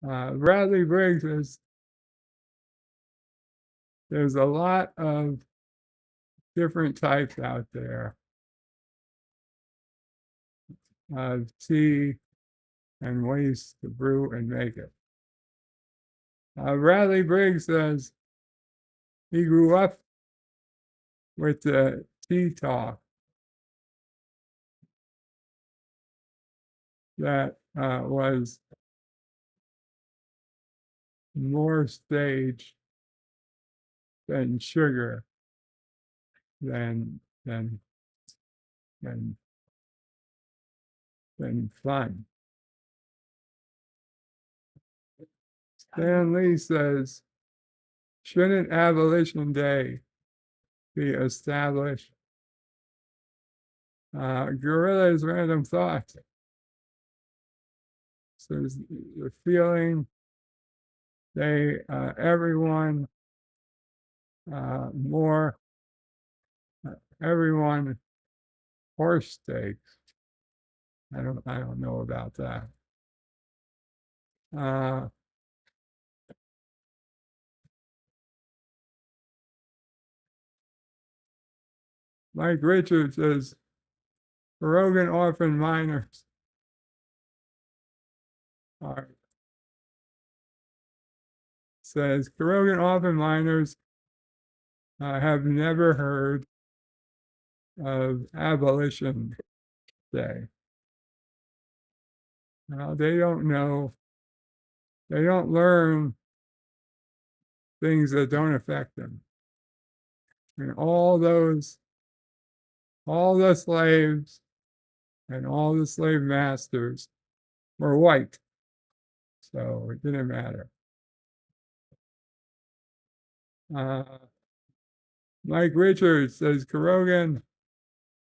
Speaker 4: Bradley Briggs says, there's a lot of different types out there of tea and ways to brew and make it. Bradley Briggs says he grew up with the tea talk that was more staged than sugar than fun. Stan Lee says, shouldn't Abolition Day be established? Gorilla's Random Thoughts says the feeling they everyone more everyone horse steaks. I don't know about that. Mike Richards says, Rogan orphan miners are, says, Rogan orphan miners have never heard of Abolition Day. They don't know, they don't learn things that don't affect them. And all the slaves and all the slave masters were white. So it didn't matter. Mike Richards says, Carogan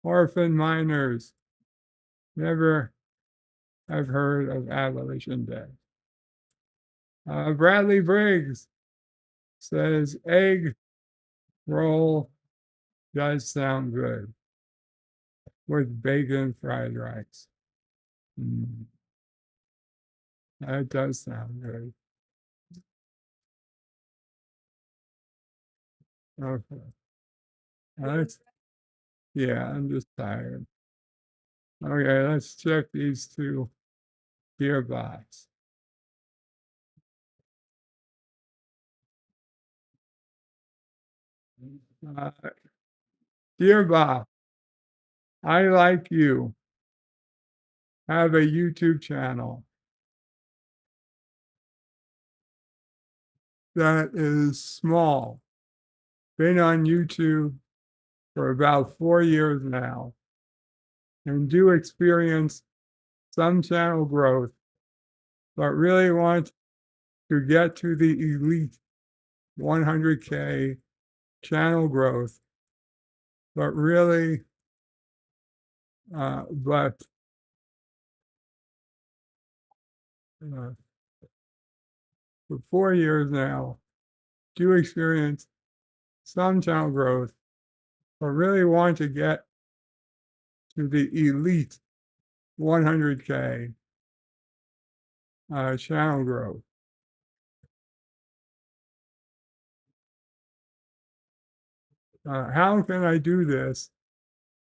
Speaker 4: orphan miners never have heard of Abolition Day. Bradley Briggs says, egg roll does sound good with bacon fried rice. That does sound good. Okay. Yeah, I'm just tired. Okay, let's check these two gearbox. Uh, Gearbox, I like you. Have a YouTube channel that is small. Been on YouTube for about 4 years now and do experience some channel growth, but really want to get to the elite 100K channel growth, but really, but for 4 years now, do experience some channel growth, but really want to get to the elite 100K channel growth. How can I do this?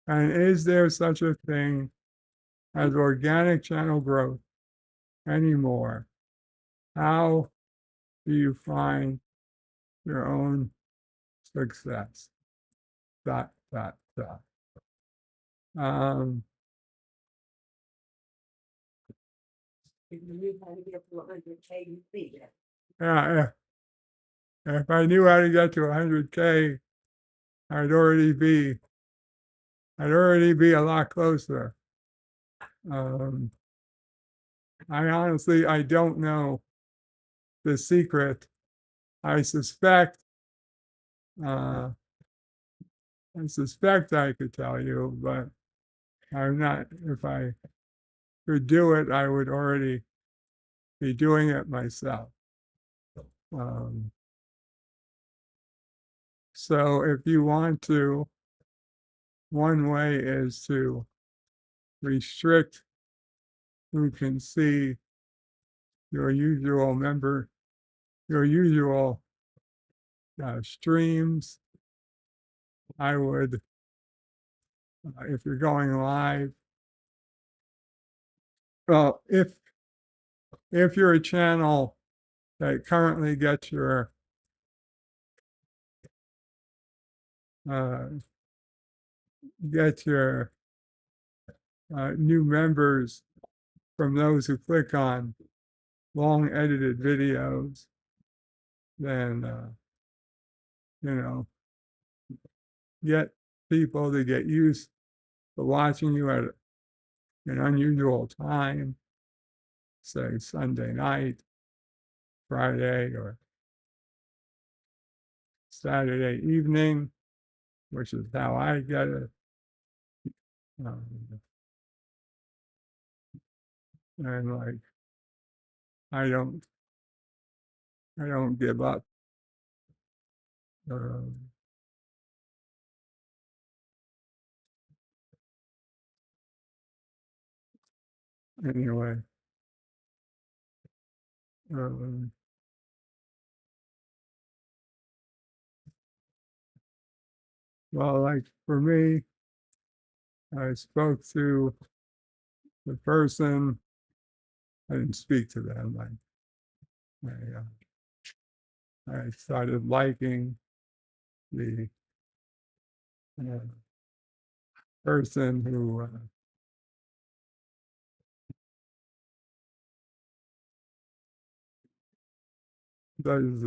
Speaker 4: And is there such a thing as organic channel growth anymore? How do you find your own success? Dot, dot, dot. Um, yeah, if I knew how to get to 100K, I'd already be a lot closer. I don't know the secret. I suspect I could tell you, but I'm not. If I could do it, I would already be doing it myself. So if you want to, one way is to restrict who can see your usual streams. I would, if you're going live, well, if you're a channel that currently gets your new members from those who click on long edited videos, then get people to get used to watching you at an unusual time, say Sunday night, Friday, or Saturday evening, which is how I get it. Um, and like, I don't give up. Um, anyway, um, well, like for me, I spoke to the person. I didn't speak to them. I started liking the person who does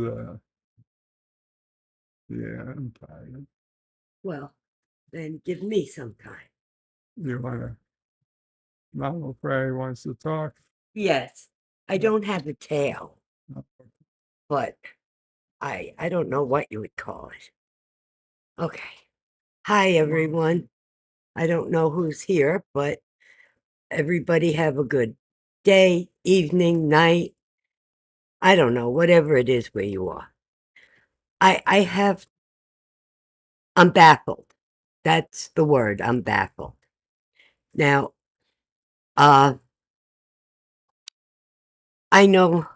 Speaker 4: yeah, I'm tired.
Speaker 12: Well, then give me some time.
Speaker 4: You wanna Mama Frey wants to talk?
Speaker 12: Yes, I don't have a tail, but I don't know what you would call it. Okay. Hi, everyone. I don't know who's here, but everybody have a good day, evening, night. I don't know, whatever it is where you are. I'm baffled. That's the word. I'm baffled. Now, I know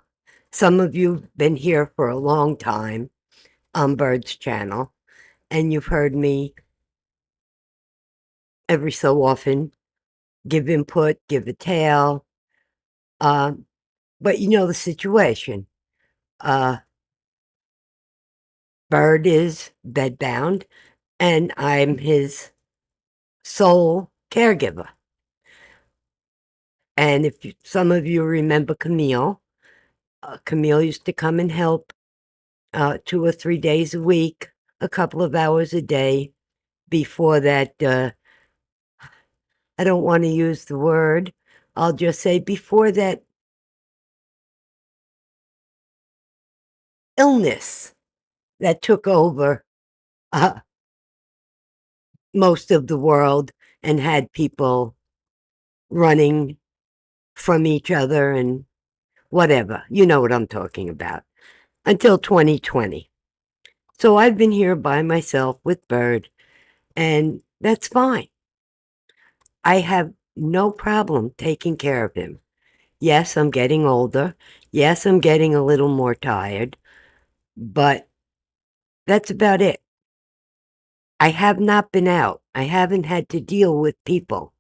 Speaker 12: some of you have been here for a long time on Bird's channel, and you've heard me every so often, give input, give a tale. But you know the situation. Bird is bedbound, and I'm his sole caregiver. And if some of you remember Camille, Camille used to come and help 2 or 3 days a week, a couple of hours a day. Before that, I don't want to use the word. I'll just say before that illness that took over most of the world and had people running from each other and whatever. You know what I'm talking about. Until 2020. So I've been here by myself with Bird, and that's fine. I have no problem taking care of him. Yes, I'm getting older. Yes, I'm getting a little more tired, but that's about it. I have not been out. I haven't had to deal with people.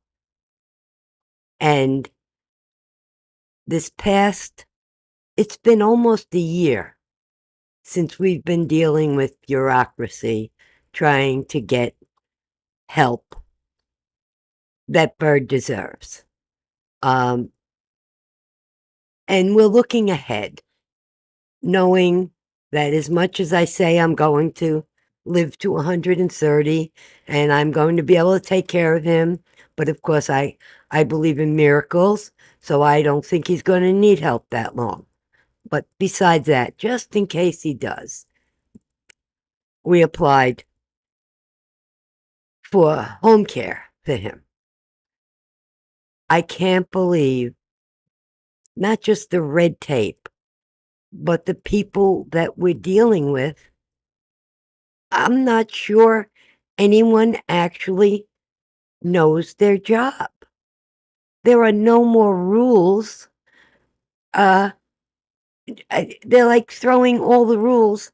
Speaker 12: And this past, it's been almost a year since we've been dealing with bureaucracy, trying to get help that Bird deserves. And we're looking ahead, knowing that as much as I say I'm going to live to 130 and I'm going to be able to take care of him, but of course I believe in miracles, so I don't think he's going to need help that long. But besides that, just in case he does, we applied for home care for him. I can't believe not just the red tape, but the people that we're dealing with. I'm not sure anyone actually knows their job. There are no more rules. They're like throwing all the rules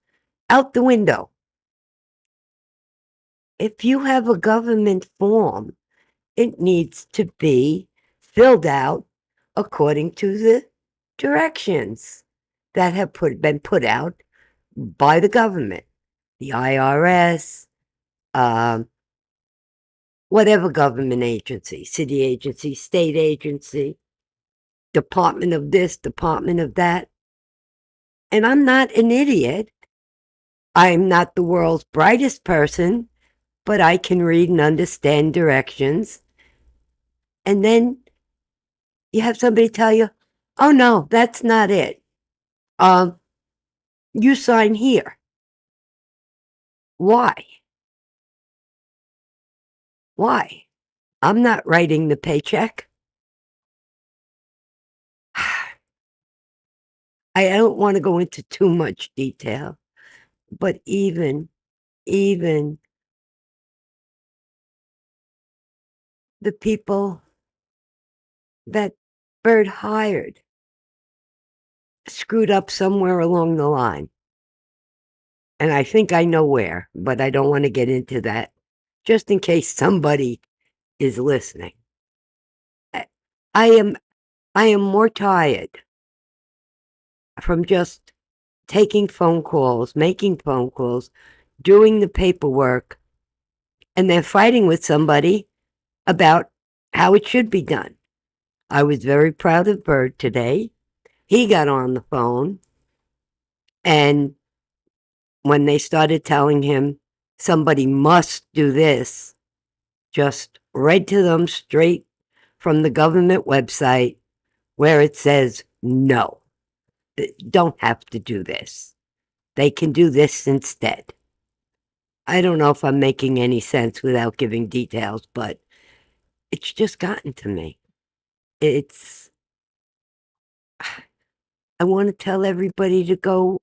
Speaker 12: out the window. If you have a government form, it needs to be filled out according to the directions that have been put out by the government, the IRS, whatever government agency, city agency, state agency, department of this, department of that. And I'm not an idiot. I'm not the world's brightest person, but I can read and understand directions. And then you have somebody tell you, oh no, that's not it. You sign here. Why? Why? I'm not writing the paycheck. I don't want to go into too much detail, but even the people that Bird hired screwed up somewhere along the line. And I think I know where, but I don't want to get into that, just in case somebody is listening. I am more tired from just taking phone calls, making phone calls, doing the paperwork, and then fighting with somebody about how it should be done. I was very proud of Bird today. He got on the phone, and when they started telling him somebody must do this, just read to them straight from the government website where it says no, don't have to do this. They can do this instead. I don't know if I'm making any sense without giving details, but it's just gotten to me. I want to tell everybody to go,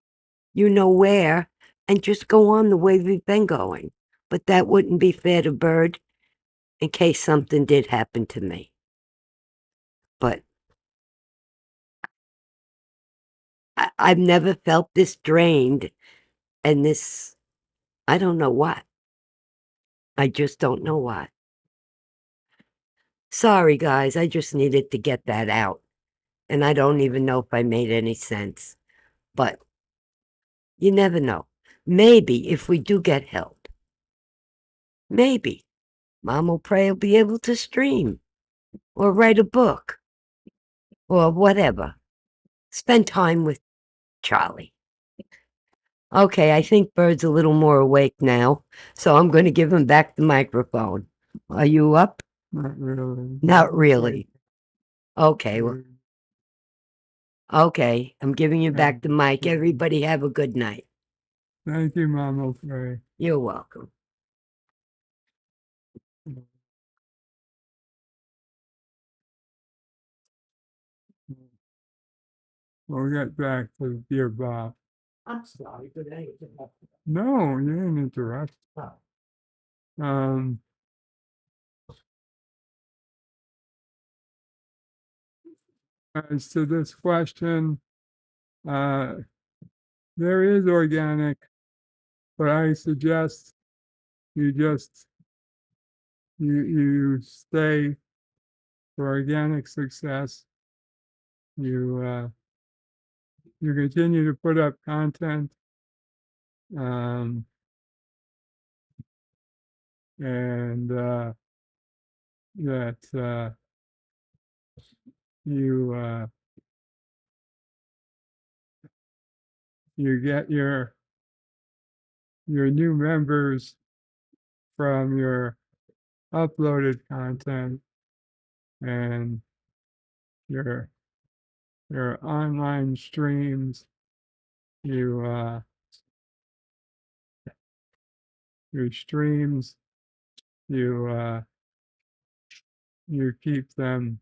Speaker 12: you know where, and just go on the way we've been going. But that wouldn't be fair to Bird in case something did happen to me. But I've never felt this drained and this, I don't know what. I just don't know what. Sorry, guys. I just needed to get that out. And I don't even know if I made any sense. But you never know. Maybe if we do get help, maybe Mom will pray will be able to stream or write a book or whatever. Spend time with Charlie. Okay, I think Bird's a little more awake now, so I'm going to give him back the microphone. Are you up?
Speaker 4: Not really.
Speaker 12: Not really. Okay, well, okay, I'm giving you back the mic. Everybody have a good night.
Speaker 4: Thank you, Mama Frey.
Speaker 12: You're welcome.
Speaker 4: We'll get back to Dear Bob.
Speaker 12: I'm sorry, but I interrupted.
Speaker 4: No, you didn't interrupt. Um, as to this question, there is organic, but I suggest you just you stay for organic success. You continue to put up content, and that you you get your new members from your uploaded content and your online streams. Your streams, you keep them,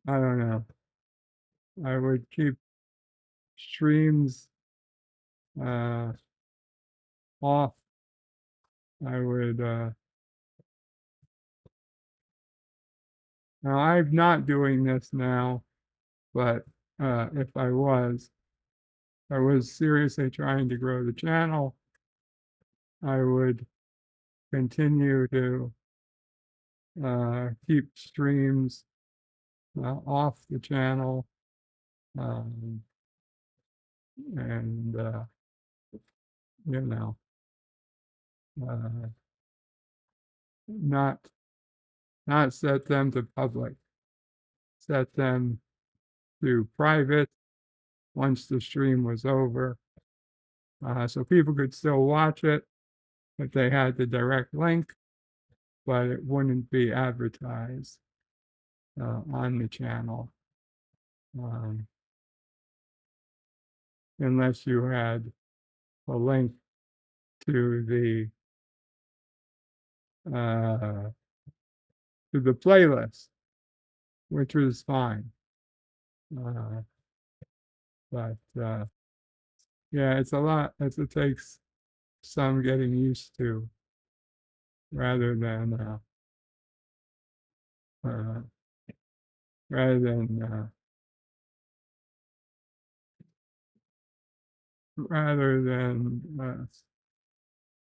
Speaker 4: I don't know, I would keep streams off. I would now I'm not doing this now, but if I was seriously trying to grow the channel, I would continue to keep streams off the channel, and you know, not set them to public, set them to private once the stream was over, so people could still watch it if they had the direct link, but it wouldn't be advertised on the channel, unless you had a link to the playlist, which was fine. But yeah, it's a lot. It takes some getting used to, rather than rather than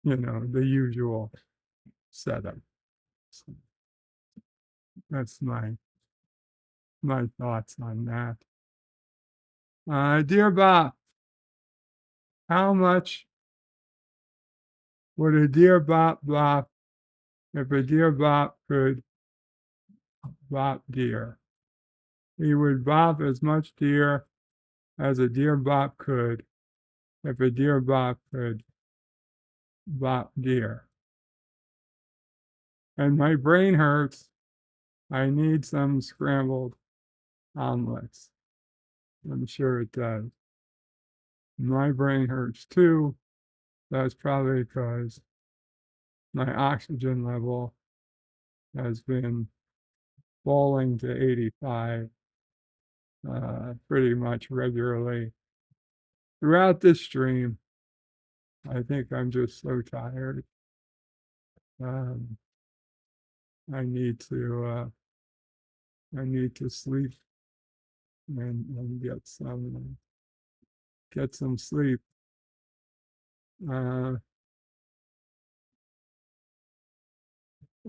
Speaker 4: the usual setup. So that's my thoughts on that. Dear Bob, how much would a dear Bob bop if a dear Bob could bop deer? He would bop as much deer as a deer Bob could if a deer Bob could bop deer. And my brain hurts. I need some scrambled omelets. I'm sure it does. My brain hurts too. That's probably because my oxygen level has been falling to 85 pretty much regularly throughout this stream. I think I'm just so tired. I need to sleep and get some sleep. Uh,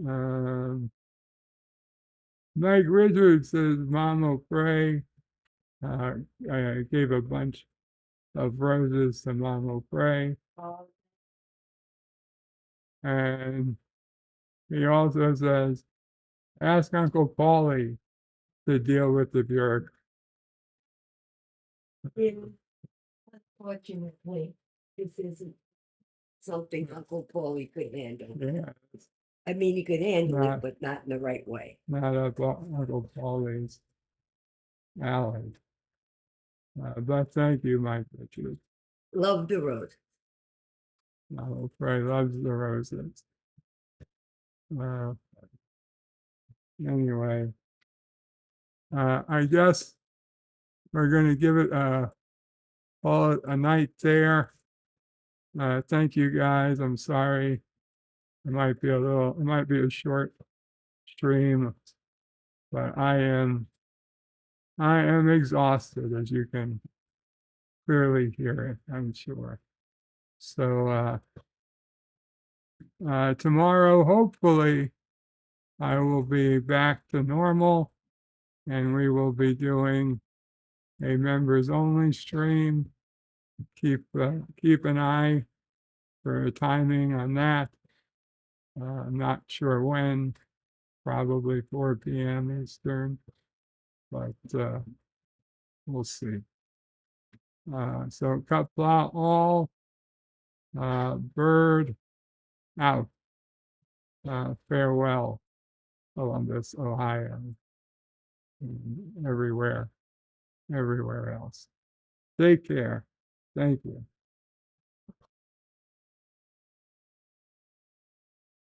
Speaker 4: um, Mike Richards says, Mom will pray. I gave a bunch of roses to Mom will pray. And he also says, ask Uncle Paulie to deal with the Bjork.
Speaker 12: Yeah, unfortunately, this isn't something Uncle Paulie could handle.
Speaker 4: Yeah,
Speaker 12: I mean, he could handle
Speaker 4: Not-
Speaker 12: it, but not in the right way.
Speaker 4: not up Uncle Paulie's alley. But thank you, Mike Richards.
Speaker 12: Love the rose.
Speaker 4: Uncle Pray loves the roses. Anyway, I guess we're going to give it call it a night there. Thank you guys. I'm sorry. It might be a short stream, but I am exhausted, as you can clearly hear it, I'm sure. So tomorrow, hopefully, I will be back to normal, and we will be doing a members only stream. Keep an eye for timing on that. I'm not sure when, probably 4 p.m. Eastern, but we'll see. So Qapla all, bird out. Farewell, Columbus, Ohio, and everywhere else. Take care. Thank you.